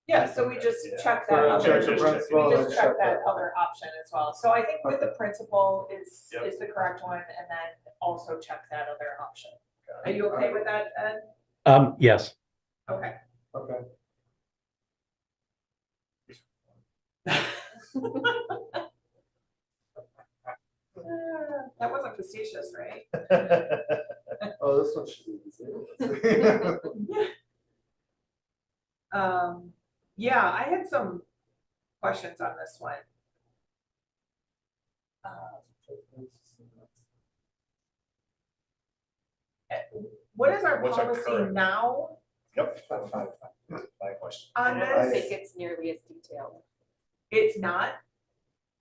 Yeah, so we just Yeah. check So that we other, check the we principal and just check check that that. other option as well. So I think with the principal is Yep. the correct one, and then also check that other option. Got Are you okay with that, Ed? Yes, Okay. Okay. That wasn't facetious, right? Oh, this one should be easy. Yeah, I had some questions on this one. What is our What's our policy current- now Yep. My question. on I don't this? think it's nearly as detailed. It's not?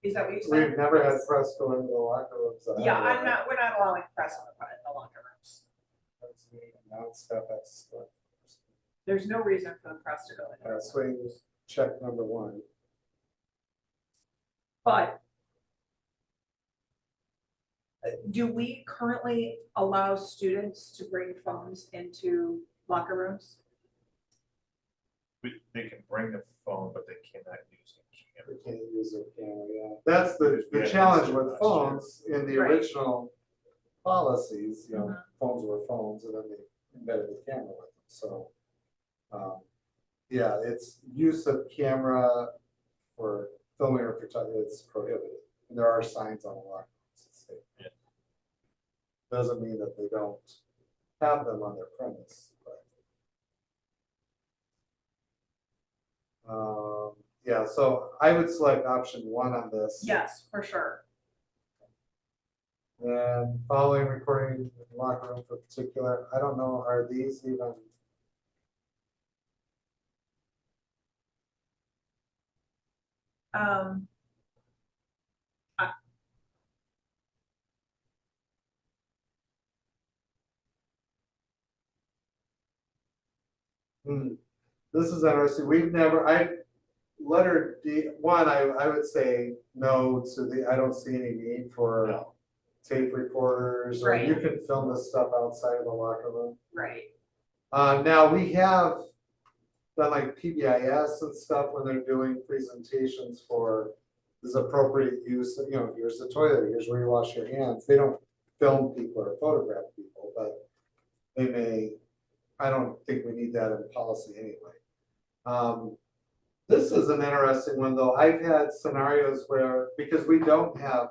Is that what you said? We've never had press go into the locker rooms. Yeah, we're not allowing press in the locker rooms. Now it's stuff that's, There's no reason for the press to go in there. swings, check number one. But do we currently allow students to bring phones into locker rooms? They can bring the phone, but they cannot use the We camera. can't use their camera, yeah. That's the Yeah, challenge it's with last phones in the Right. original policies, you know, Mhm. phones were phones and then they embedded the camera with them, so. Yeah, it's use of camera for filming or photography, it's prohibited. And there are signs on the locker rooms that say. Yeah. Doesn't mean that they don't have them on their premise, but. Yeah, so I would select option one on this. Yes, for sure. And following recording in the locker room for particular, I don't know, are these even? Um, This is interesting. We've never, letter D, I would say no to I don't see any need for No. tape recorders, or you Right. can film this stuff outside of the locker room. Right, Now we have done like PBIS and stuff when they're doing presentations for this appropriate use, here's the toilet, here's where you wash your hands. They don't film people or photograph people, but they may, I don't think we need that in policy anyway. This is an interesting one though. I've had scenarios where, because we don't have,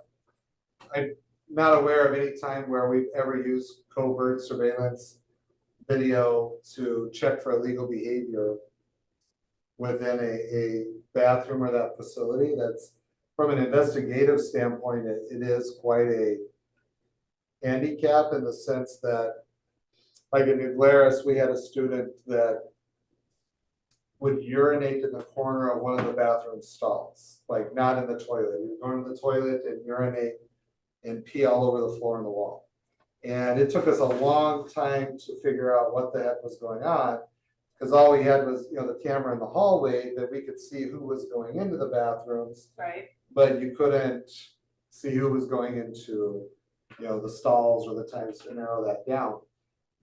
I'm not aware of any time where we've ever used covert surveillance video to check for illegal behavior within a bathroom or that facility. That's, from an investigative standpoint, it is quite a handicap in the sense that, like in New Glarus, we had a student that would urinate in the corner of one of the bathroom stalls, like not in the toilet. He would go into the toilet and urinate and pee all over the floor and the wall. And it took us a long time to figure out what the heck was going on, because all we had was, the camera in the hallway that we could see who was going into the bathrooms, right, but you couldn't see who was going into, the stalls or the times to narrow that down.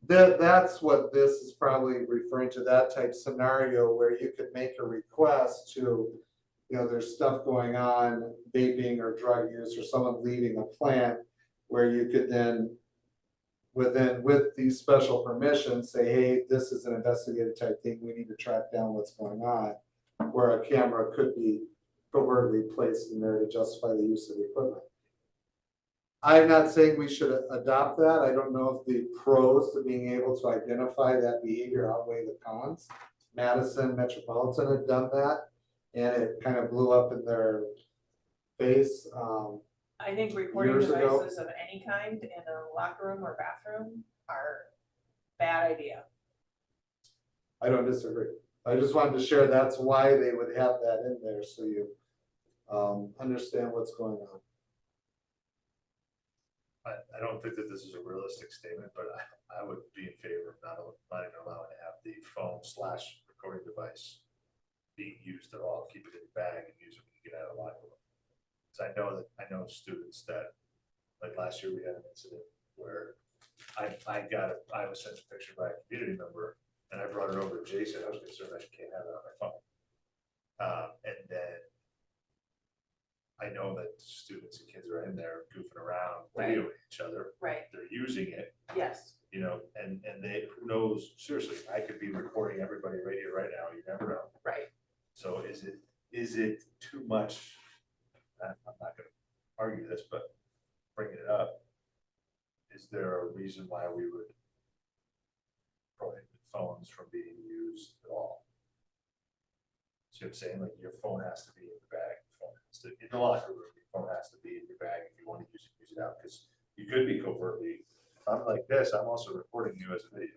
That's what this is probably referring to, that type scenario where you could make a request to, there's stuff going on, vaping or drug use or someone leaving a plant, where you could then, with these special permissions, say, hey, this is an investigative type thing, we need to track down what's going on, where a camera could be covertly placed in there to justify the use of the equipment. I'm not saying we should adopt that. I don't know if the pros to being able to identify that behavior outweigh the cons. Madison Metropolitan had done that, and it kind of blew up in their face. I think recording Years ago. devices of any kind in a locker room or bathroom are bad idea. I don't disagree. I just wanted to share that's why they would have that in there, so you understand what's going on. I don't think that this is a realistic statement, but I would be in favor of not even allowing to have the phone/recording device being used at all. Keep it in your bag and use it when you get out of the locker room. Because I know students that, like last year we had an incident where I was sent a picture by a community member, and I brought it over to Jason. I was concerned I can't have it on my phone. And then I know that students and kids are in there goofing around, Right. videoing each other. Right, They're using it, yes, and they, who knows, seriously, I could be recording everybody right here, right now, you never know. right. So is it too much? I'm not gonna argue this, but bringing it up, is there a reason why we would prohibit phones from being used at all? See what I'm saying? Like, your phone has to be in the bag, your phone has to, in the locker room, your phone has to be in your bag. If you want to use it out, because you could be covertly, if I'm like this, I'm also recording you as a video.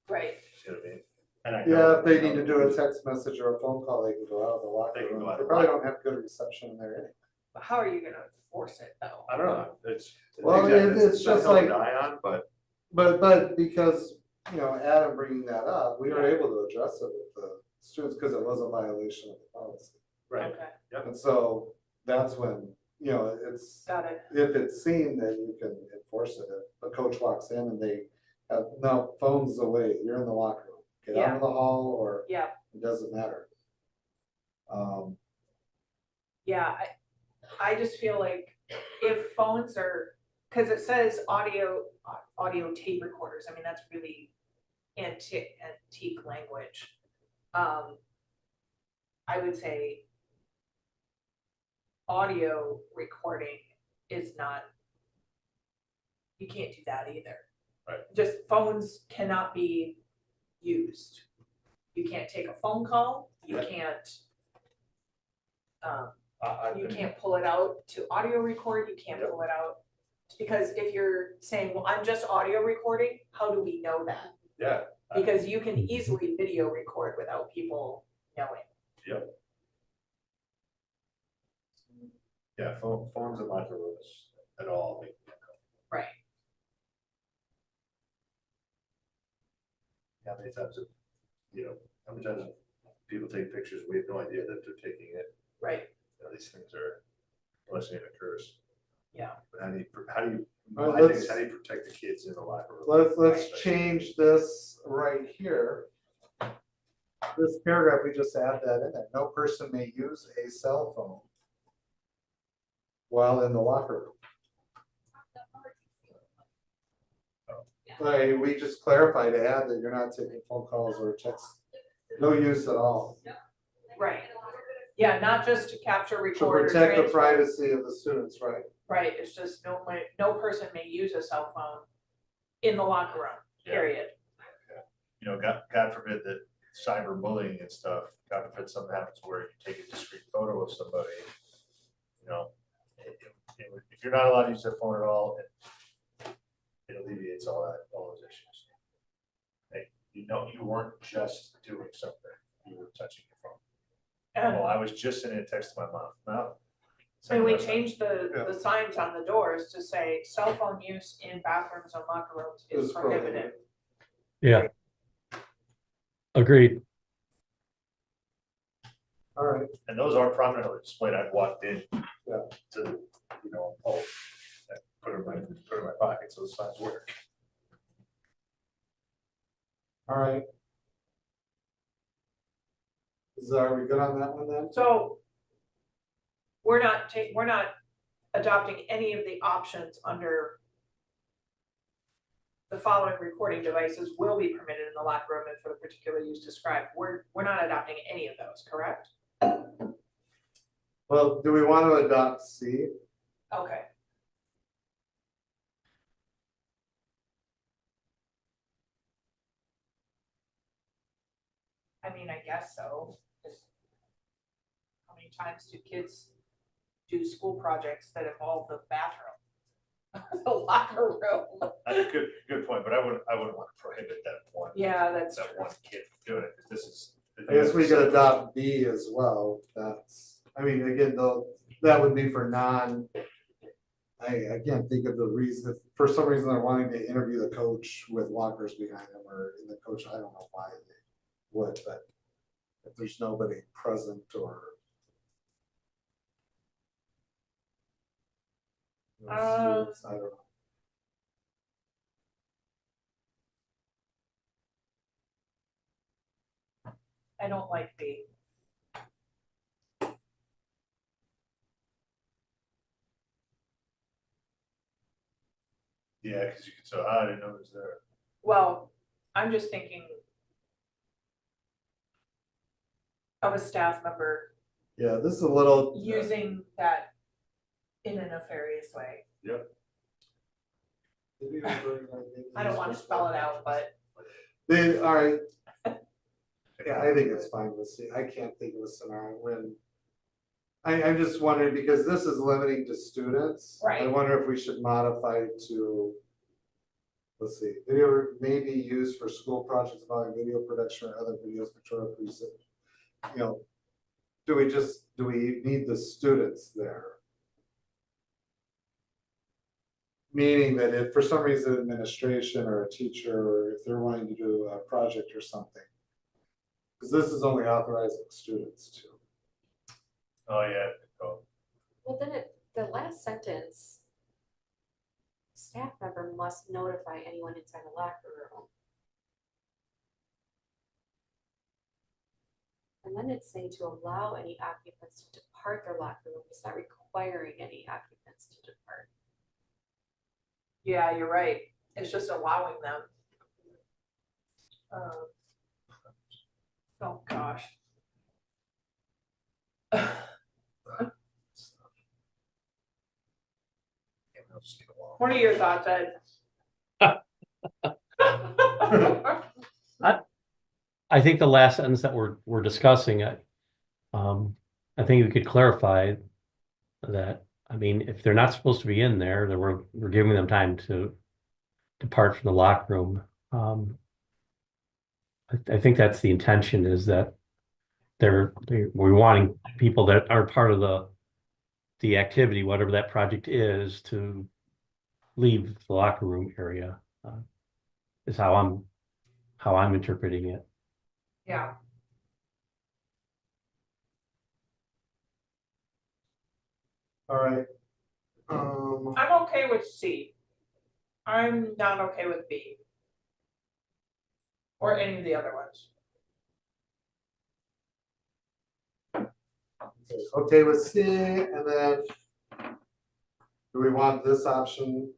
Right, See what I mean? And I Yeah, know- if they need to do a text message or a phone call, they can go out of the locker They can room. go out They of the probably locker don't have good reception in there anyway. but how are you gonna enforce it though? I don't know, it's. Well, it's just something to like- eye on, but But because, Adam bringing that up, we were able to address it with the students because it was a violation of the policy. right, Okay, And so that's when, it's, got it, if it's seen, then you can enforce it. If a coach walks in and they have, no, phones away, you're in the locker room. Get out of the hall, or yeah, it doesn't matter. yeah, I just feel like if phones are, cause it says audio tape recorders, I mean, that's really antique language. I would say audio recording is not, you can't do that either. Right. Just phones cannot be used. You can't take a phone call, you Right. can't, I've you been- can't pull it out to audio record, you can't Yep. pull it out. Because if you're saying, well, I'm just audio recording, how do we know that? Yeah. Because you can easily video record without people knowing. Yeah, phones and locker rooms at all. Right. How many times have you know, how many times people take pictures, we have no idea that they're taking it. Right, You know, these things are, blessing and a curse. yeah. But how do you, All right, I think let's- it's how do you protect the kids in the locker room? let's Right. change this right here. This paragraph, we just add that in there. No person may use a cell phone while in the locker room. Like, we just clarify to add that you're not taking phone calls or texts. No use at all. Right. Yeah, not just to capture, To record, or protect the transfer. privacy of the students, right? Right, it's just no person may use a cell phone in the locker room, Yeah. period. You know, God forbid that cyberbullying and stuff, God forbid something happens where you take a discrete photo of somebody, you know, if you're not allowed to use their phone at all, it alleviates all those issues. Like, you know, you weren't just doing something, you were touching your phone. And, Well, I was just sending a text to my mom, no. and we That's not- changed the signs on the doors to say cell phone use in bathrooms and locker rooms is Is prohibited. Yeah. Agreed. All right, And those are prominently displayed, I've walked in Yeah. to, you know, put it in my pocket, so the signs work. all right. Are we good on that one then? So we're not adopting any of the options under the following recording devices will be permitted in the locker room and for the particular use described. We're not adopting any of those, correct? Well, do we want to adopt C? Okay. I mean, I guess so. 'Cause how many times do kids do school projects that involve the bathroom? The locker room. That's a good point, but I wouldn't want to prohibit that one. Yeah, that's That one kid from doing it, because this is. I guess we could adopt B as well. That's, I mean, again, though, that would be for non. I can't think of the reason, if for some reason they're wanting to interview the coach with lockers behind them or in the coach, I don't know why they would, but if there's nobody present or. Students, I don't know. I don't like B. Yeah, because you could say, I didn't know it was there. Well, I'm just thinking of a staff member Yeah, this is a little. using that in a nefarious way. I don't want to spell it out, but They, all right, yeah, I think it's fine with C. I can't think of a scenario when. I'm just wondering, because this is limiting to students. I Right. wonder if we should modify it to. Let's see, video may be used for school projects involving video production or other videos, pictorial research. You know, do we need the students there? Meaning that if for some reason administration or a teacher, or if they're wanting to do a project or something. Because this is only authorizing students to. Oh, yeah. Oh, Well, then the last sentence, staff member must notify anyone inside the locker room. And then it's saying to allow any occupants to depart their locker room. It's not requiring any occupants to depart. yeah, you're right. It's just allowing them. Oh, gosh. yeah, I'll just get along. What are your thoughts, Ed? I think the last sentence that we're discussing, I think we could clarify that, I mean, if they're not supposed to be in there, then we're giving them time to depart from the locker room. I think that's the intention, is that we're wanting people that are part of the activity, whatever that project is, to leave the locker room area, is how I'm interpreting it. Yeah, All right. I'm okay with C. I'm not okay with B. Or any of the other ones. Okay with C, and then do we want this option?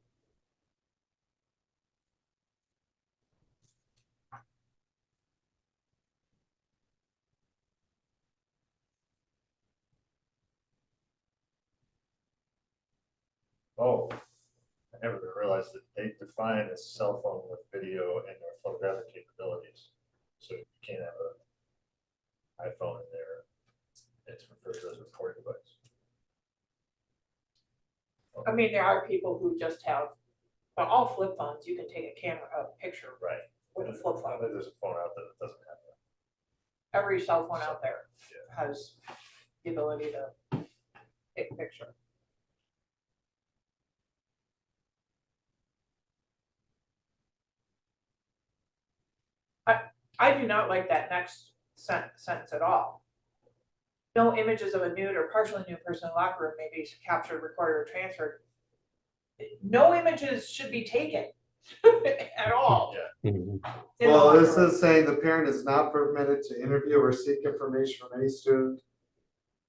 Oh, I never realized that they define a cell phone with video and or photographic capabilities. So you can't have an iPhone in there. It's referred to as a recording device. I mean, there are people who just have, but all flip phones, you can take a camera, a picture Right. with a flip I phone. think there's a phone out there that doesn't have Every cell phone out there has the ability to take a picture. I do not like that next sentence at all. No images of a nude or partially nude person in the locker room may be captured, recorded, or transferred. No images should be taken at all. Yeah. Mhm. in the Well, locker this room. is saying the parent is not permitted to interview or seek information from any student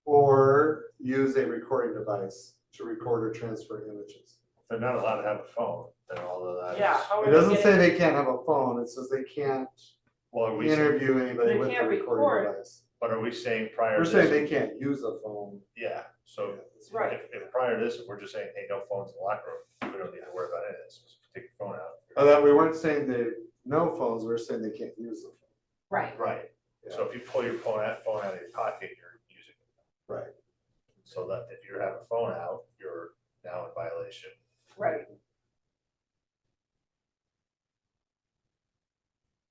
or use a recording device to record or transfer images. If they're not allowed to have a phone, then all of that. Yeah, how It are doesn't they say getting, they can't have a phone, it says they can't Well, are we saying, interview anybody They with a can't recording record. device. but are we saying prior We're to saying this? they can't use a phone. Yeah, so Right. if prior to this, we're just saying, hey, no phones in the locker room, we don't need to worry about it, just take your phone out. Oh, that we weren't saying they, no phones, we were saying they can't use them. right, Right, so if you pull your phone out of your pocket, you're using it. Right. So that if you have a phone out, you're now in violation. right.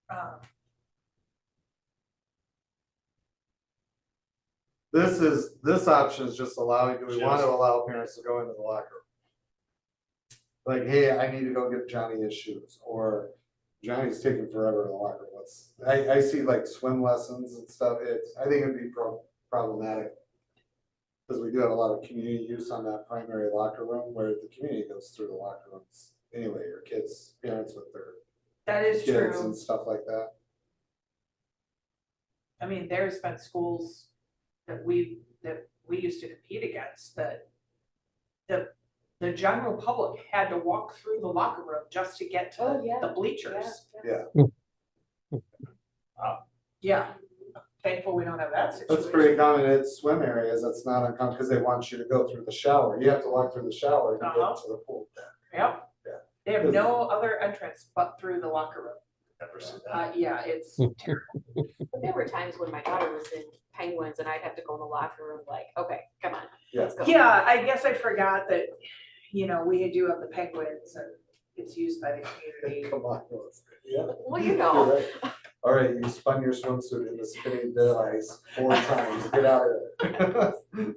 Um, This option is just allowing, do we want to Just- allow parents to go into the locker room? Like, hey, I need to go get Johnny his shoes, or Johnny's taking forever in the locker room. I see like swim lessons and stuff, I think it'd be problematic. Because we do have a lot of community use on that primary locker room, where the community goes through the locker rooms anyway, your kids, parents with their that is kids true. and stuff like that. I mean, there's been schools that we used to compete against that the general public had to walk through the locker room just to get Oh, to yeah. the bleachers. Yeah. Yeah, thankful we don't have that situation. That's pretty common at swim areas, that's not uncommon, because they want you to go through the shower, you have to walk through the shower to get Uh-huh. to the pool. Yep. Yeah. They have no other entrance but through the locker room. Never seen that. Yeah, it's terrible. But there were times when my daughter was in Penguins and I'd have to go in the locker room like, okay, come on, let's go. Yeah, I guess I forgot that, we do have the Penguins and it's used by the community. Come on, yeah. Well, you You're know, right. All right, you spun your swimsuit in the spinning device 4 times, get out of there.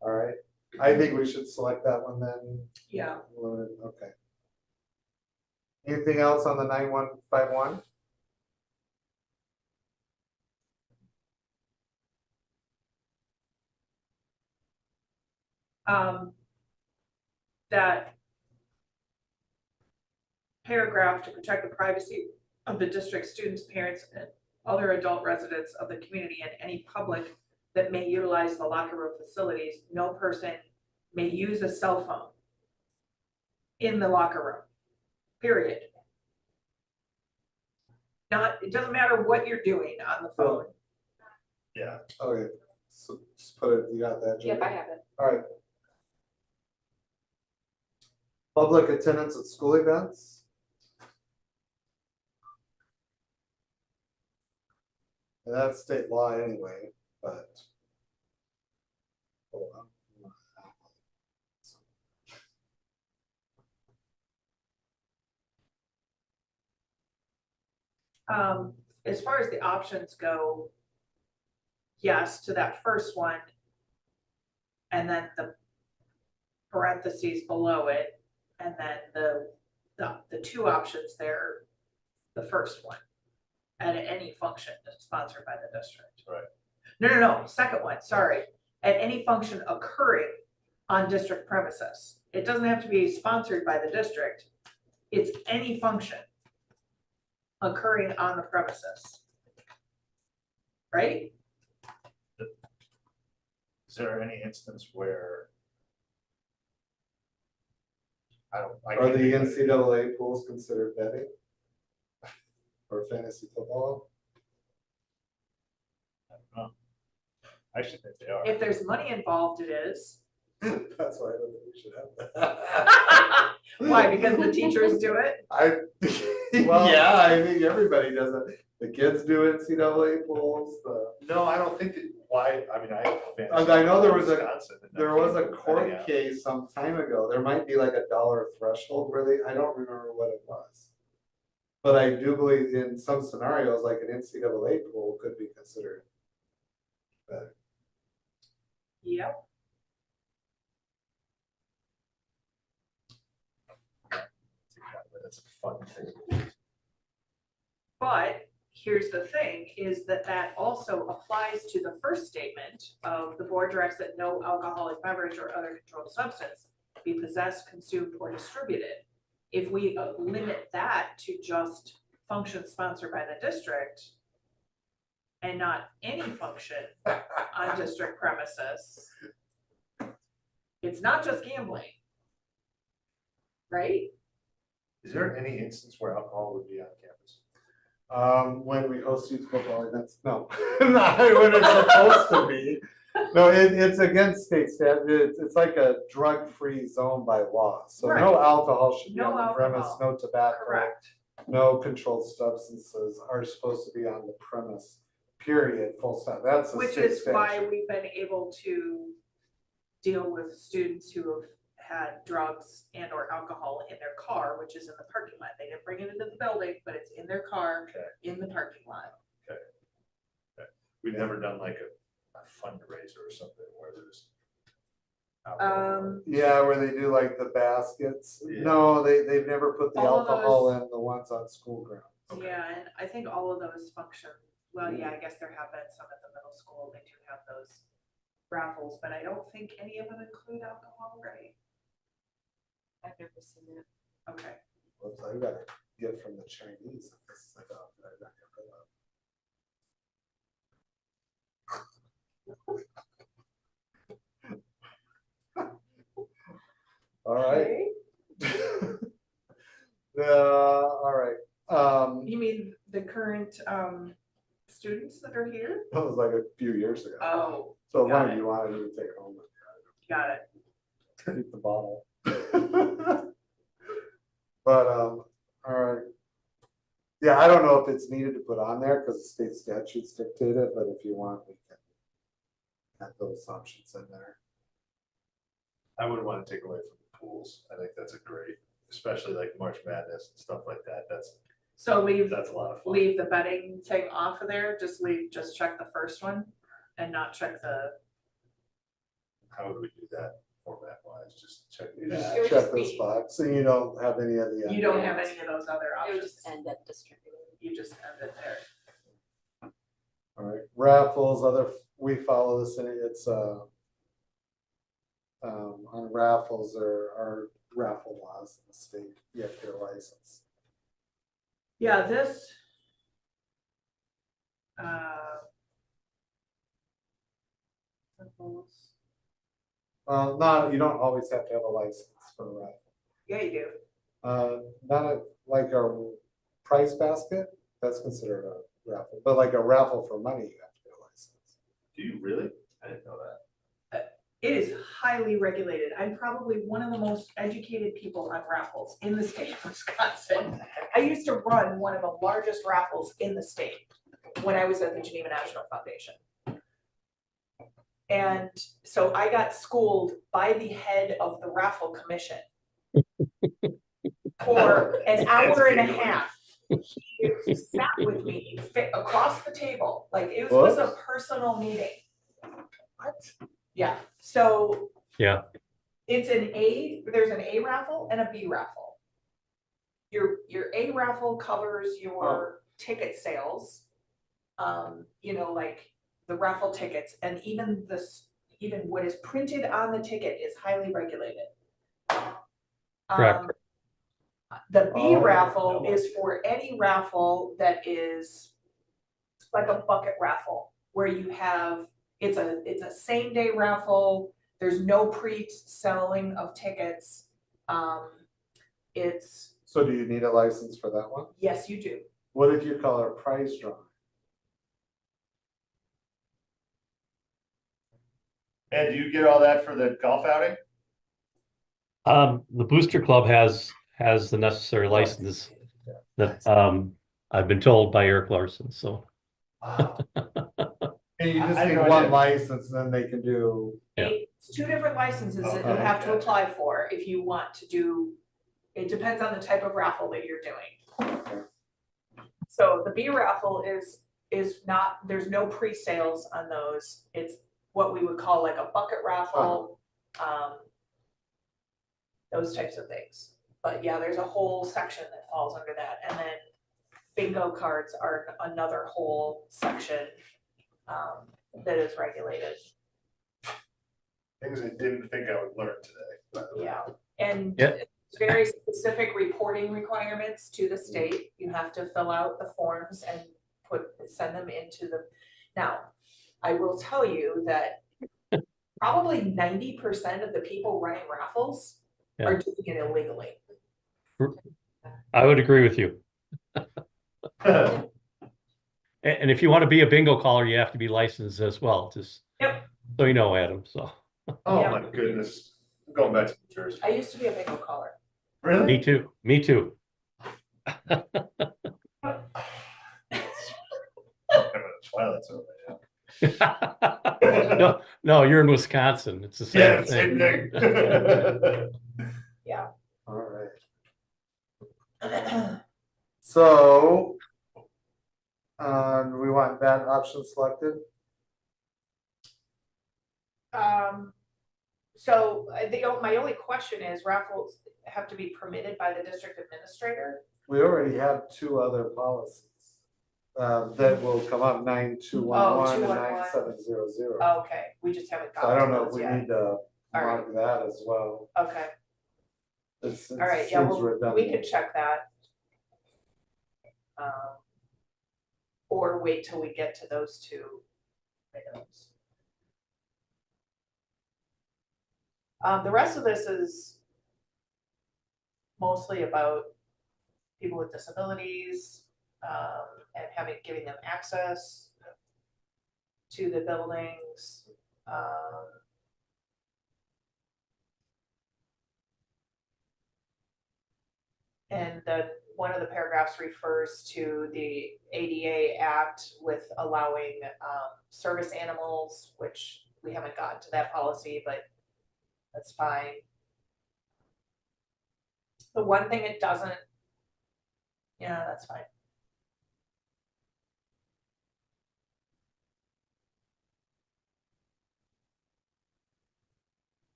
All right, I think we should select that one then. Yeah, Okay. Anything else on the 9151? that paragraph to protect the privacy of the district students, parents, and other adult residents of the community and any public that may utilize the locker room facilities, no person may use a cell phone in the locker room, period. It doesn't matter what you're doing on the phone. Yeah, Okay, so just put it, you got that, Jenny? yep, I have it. All right. Public attendance at school events? And that's state law anyway, but. Hold on. As far as the options go, yes to that first one. And then the parentheses below it, and then the two options there, the first one. at any function sponsored by the district. Right. No, second one, sorry, at any function occurring on district premises. It doesn't have to be sponsored by the district. It's any function occurring on the premises. Right? Is there any instance where? I Are can't the think of it. NCAA pools considered betting? Or fantasy football? I don't know. I actually think they are. If there's money involved, it is. That's why I don't think we should have that. Why? Because the teachers do it? Yeah, I think everybody does it. The kids do NCAA pools, No, I don't think that, why, I mean, I have And I know there was a- Wisconsin, and there was a nothing court betting out. case some time ago. There might be like a dollar threshold where I don't remember what it was. But I do believe in some scenarios, like an NCAA pool could be considered betting. Yep. That's a fun thing. But here's the thing, is that that also applies to the first statement of the board directs that no alcoholic beverage or other controlled substance be possessed, consumed, or distributed. If we limit that to just functions sponsored by the district and not any function on district premises, it's not just gambling. Right? Is there any instance where alcohol would be on campus? When we host youth football events, no, not when it's supposed to be. No, it's against state statute. It's like a drug-free zone by law. So no Right. alcohol should be No on the premise, alcohol. no tobacco, Correct. no controlled substances are supposed to be on the premise, period, full stop. That's a Which state is why statute. we've been able to deal with students who have had drugs and or alcohol in their car, which is in the parking lot. They didn't bring it into the building, but it's in their car, Okay. in the parking lot. We've never done like a fundraiser or something where there's. alcohol. Yeah, where they do like the baskets. Yeah. No, they've never put the All of alcohol those- in the ones on school grounds. Okay. Yeah, and I think all of those function, well, yeah, I guess there have been some at the middle school. They do have those raffles, but I don't think any of them include alcohol, right? I've never seen it. Okay. Whoops, I got a gift from the Chinese. This is like, oh, I got to put up. All right. All right. You mean the current students that are here? That was like a few years ago. Oh, So got one it. of you wanted to take it home with got it. you, keep the bottle. But, all right. Yeah, I don't know if it's needed to put on there because the state statutes dictate it, but if you want, we can have those options in there. I wouldn't want to take away from the pools. I think that's a great, especially like March Madness and stuff like that. So That's a lot of fun. leave the betting thing off of there, just check the first one and not check the, How would we do that format wise? Just check. It Yeah, would check just those be- box, so you don't have any of the. you don't have any of those other It would options. just end at distributed. You just end it there. All right, raffles, we follow this, and it's, on raffles are raffle laws in the state, you have to get a license. Yeah, this. Raffles. Not, you don't always have to have a license for a raffle. Yeah, you do. Like a prize basket, that's considered a raffle, but like a raffle for money, you have to get a license. Do you really? I didn't know that. It is highly regulated. I'm probably one of the most educated people on raffles in the state of Wisconsin. I used to run one of the largest raffles in the state when I was at the Geneva National Foundation. And so I got schooled by the head of the raffle commission for an hour and a half. He sat with me across the table, like it was a personal meeting. What? Yeah, so. Yeah. It's there's an A raffle and a B raffle. Your A raffle covers your ticket sales. You know, like the raffle tickets and even even what is printed on the ticket is highly regulated. Correct. The B Oh, raffle no. is for any raffle that is like a bucket raffle, where you have, it's a same day raffle, there's no pre-selling of tickets. It's, So do you need a license for that one? yes, you do. What if you call it a prize drawing? And do you get all that for the golf outing? The Booster Club has the necessary license that, I've been told by Eric Larson, so. Wow. And you just I need had no one idea. license, then they can do, Yeah. It's two different licenses that you Okay. have to apply for if you want to do, it depends on the type of raffle that you're doing. So the B raffle is not, there's no pre-sales on those. It's what we would call like a bucket raffle, those types of things. But yeah, there's a whole section that falls under that. And then bingo cards are another whole section that is regulated. Things I didn't think I would learn today. by the way. Yeah, and Yeah. it's very specific reporting requirements to the state. You have to fill out the forms and send them into the, now, I will tell you that probably 90% of the people running raffles are doing it illegally. I would agree with you. And if you want to be a bingo caller, you have to be licensed as well, just. Yep. So you know, Adam, so. Oh, Yeah. my goodness. I'm going back to New Jersey. I used to be a bingo caller. Really? Me too, me too. I'm in the Twilight Zone right now. No, no, you're in Wisconsin, it's the Yeah, same same thing. thing. all right. So, we want that option selected? So my only question is raffles have to be permitted by the district administrator? We already have two other policies that will come up, 9211 and 211. 9700. Okay, we just haven't So I gotten don't to know if those we yet. need to right. mark that as well. Okay, It all right, yeah, seems well, we redundant. could check that. Or wait till we get to those two items. The rest of this is mostly about people with disabilities, and giving them access to the buildings. And then one of the paragraphs refers to the ADA Act with allowing service animals, which we haven't gotten to that policy, but that's fine. The one thing it doesn't, yeah, that's fine.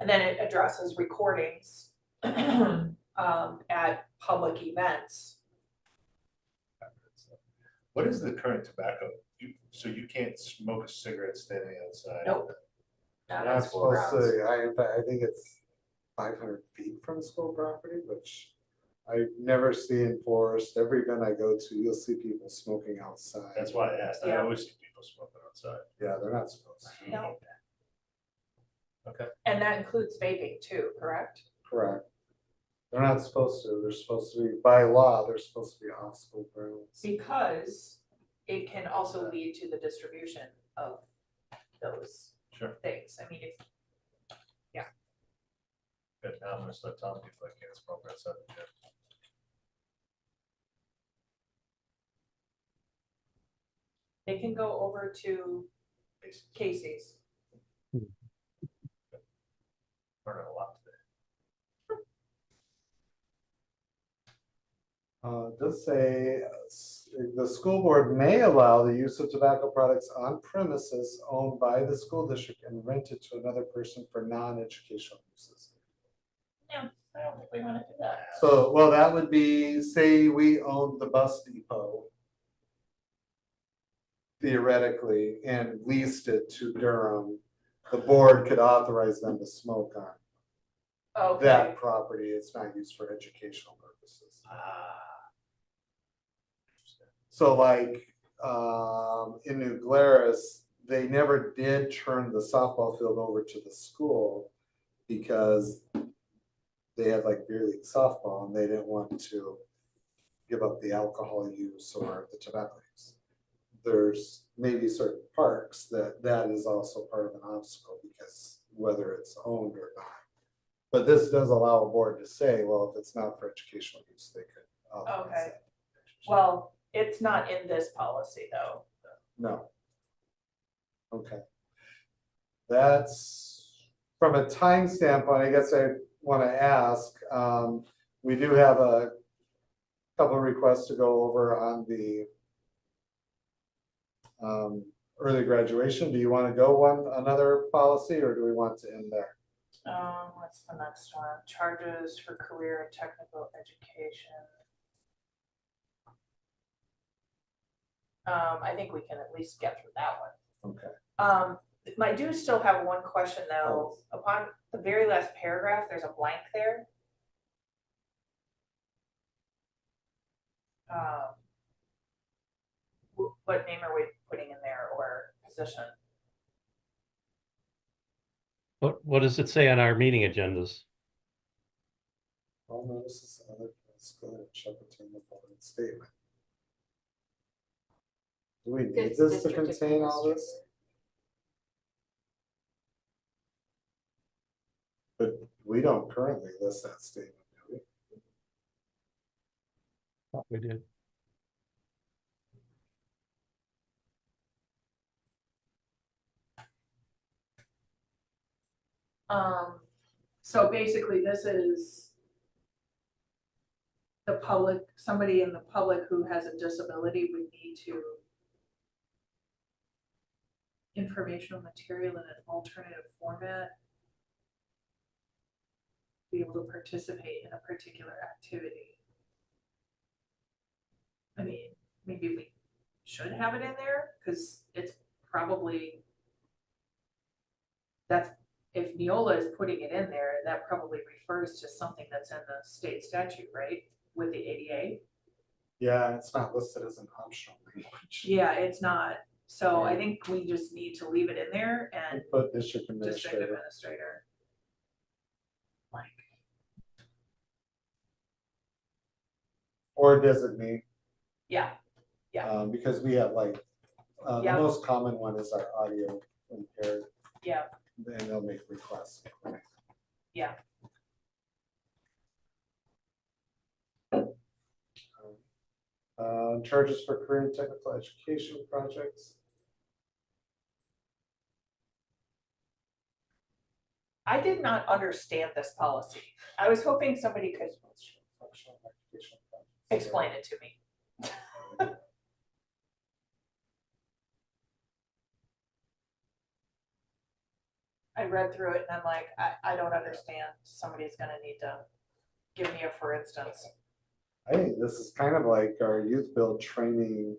And then it addresses recordings at public events. What is the current tobacco? So you can't smoke a cigarette standing outside? Nope. Not Not on school supposed grounds. to, I think it's 500 feet from school property, which I never see enforced. Every event I go to, you'll see people smoking outside. That's why I asked. I Yeah. always see people smoking outside. Yeah, they're not supposed to. No. Okay. And that includes vaping too, correct? Correct. They're not supposed to. They're supposed to be, by law, they're supposed to be off school grounds. Because it can also lead to the distribution of those Sure. things. I mean, if, Good. Now I'm gonna start telling people I can't smoke outside the gym. they can go over to Casey's. Learning a lot today. Does say the school board may allow the use of tobacco products on premises owned by the school district and rented to another person for non-educational uses. Yeah, I don't think we wanna do that. So, well, that would be, say we owned the bus depot theoretically, and leased it to Durham, the board could authorize them to smoke on Okay, that property. It's not used for educational purposes. So like, in New Glarus, they never did turn the softball field over to the school because they had like beer league softball and they didn't want to give up the alcohol use or the tobacco use. There's maybe certain parks that is also part of an obstacle because whether it's owned or not. But this does allow a board to say, well, if it's not for educational use, they could. authorize Okay. it. well, it's not in this policy though. No. Okay. That's, from a time standpoint, I guess I want to ask, we do have a couple of requests to go over on the early graduation. Do you want to go another policy, or do we want to end there? What's the next one? Charges for career and technical education. I think we can at least get through that one. Okay. I do still have one question though. Upon the very last paragraph, there's a blank there. What name are we putting in there or position? What does it say on our meeting agendas? All notices and other school shall contain the following statement. Do we need It's this to district contain all this? administrator. But we don't currently list that statement, do we? Thought we did. So basically this is the public, somebody in the public who has a disability would need to informational material in an alternative format, be able to participate in a particular activity. I mean, maybe we should have it in there, because it's probably, that's, if Neola is putting it in there, that probably refers to something that's in the state statute, right, with the ADA? Yeah, it's not listed as an optional language. Yeah, it's not, so I think we just need to leave it in there and Put district district administrator. administrator. Like, Or designate, yeah, Yeah. because we have like, the Yeah. most common one is our audio impaired, yeah, and they'll make requests. yeah. Charges for career and technical education projects. I did not understand this policy. I was hoping somebody could Functional educational projects. explain it to me. I read through it and I'm like, I don't understand. Somebody's gonna need to give me a for instance. I think this is kind of like our youth build training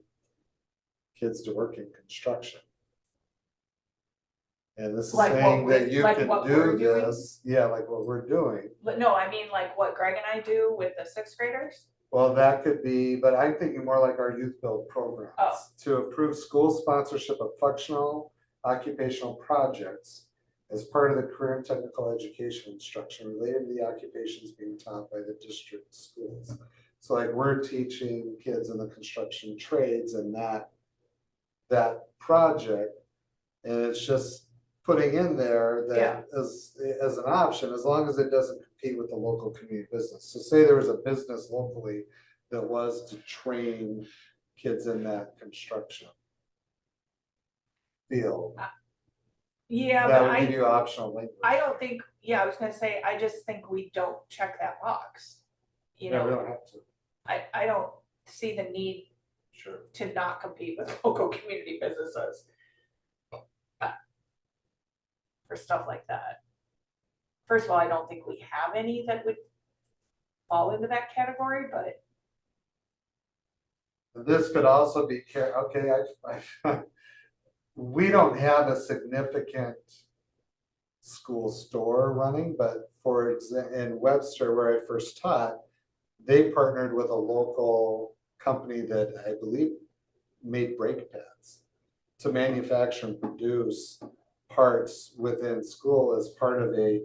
kids to work in construction. And this is Like what saying that we- you like can what we're do doing? this, yeah, like what we're doing. But no, I mean like what Greg and I do with the sixth graders. Well, that could be, but I'm thinking more like our youth build programs. Oh. To approve school sponsorship of functional occupational projects as part of the career and technical education instruction related to the occupations being taught by the district schools. So like we're teaching kids in the construction trades and that project, and it's just putting in there that as an option, as long as it doesn't compete with the local community business. So say there was a business locally that was to train kids in that construction field, Yeah, that but would give I you optional language. don't think, yeah, I was gonna say, I just think we don't check that box. You Yeah, we know, don't have to. I don't see the need Sure. to not compete with local community businesses. For stuff like that. First of all, I don't think we have any that would fall into that category, but This could also be, okay, we don't have a significant school store running, but in Webster, where I first taught, they partnered with a local company that I believe made brake pads to manufacture and produce parts within school as part of a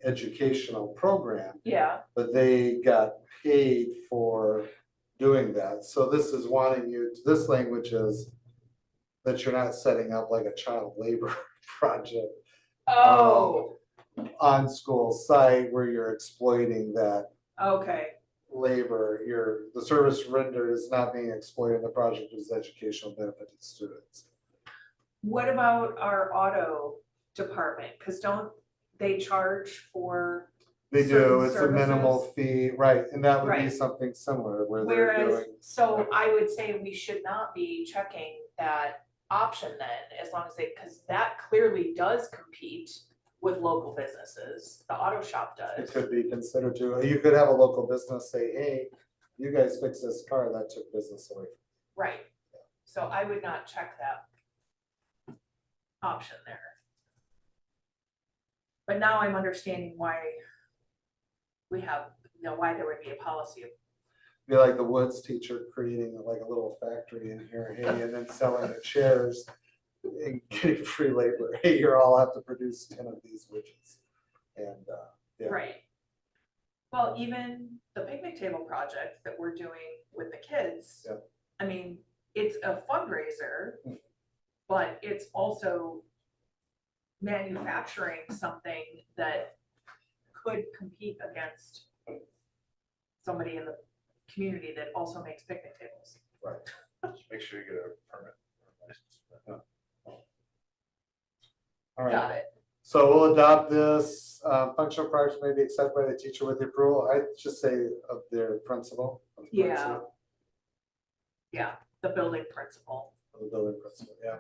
educational program, Yeah, but they got paid for doing that. So this is wanting you, this language is that you're not setting up like a child labor project oh, on school site where you're exploiting that okay, labor. The service rendered is not being exploited. The project is educational benefit to students. what about our auto department, cause don't they charge for, They do, Certain it's a minimal services. fee, right, and that would be Right. something similar where they're whereas, doing. so I would say we should not be checking that option then, as long as they, cause that clearly does compete with local businesses, the auto shop It does. could be considered to, you could have a local business say, hey, you guys fix this car, that took business away. Right, so I would not check that option there. But now I'm understanding why we have, why there would be a policy of, Be like the Woods teacher creating like a little factory in here, hey, and then selling the chairs and getting free labor. Hey, you all have to produce 10 of these widgets. And, yeah. right. Well, even the picnic table project that we're doing with the kids. Yeah. I mean, it's a fundraiser, Mm. but it's also manufacturing something that could compete against somebody in the community that also makes picnic tables. Right. Just make sure you get a permit. All right. Got it. So we'll adopt this, functional projects may be accepted by the teacher with the approval, I'd just say of their principal. Of the Yeah. principal, Yeah, the building principal. of the building principal, yeah.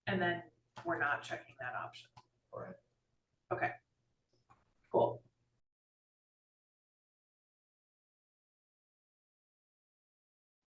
And then we're not checking that option. Right. Okay.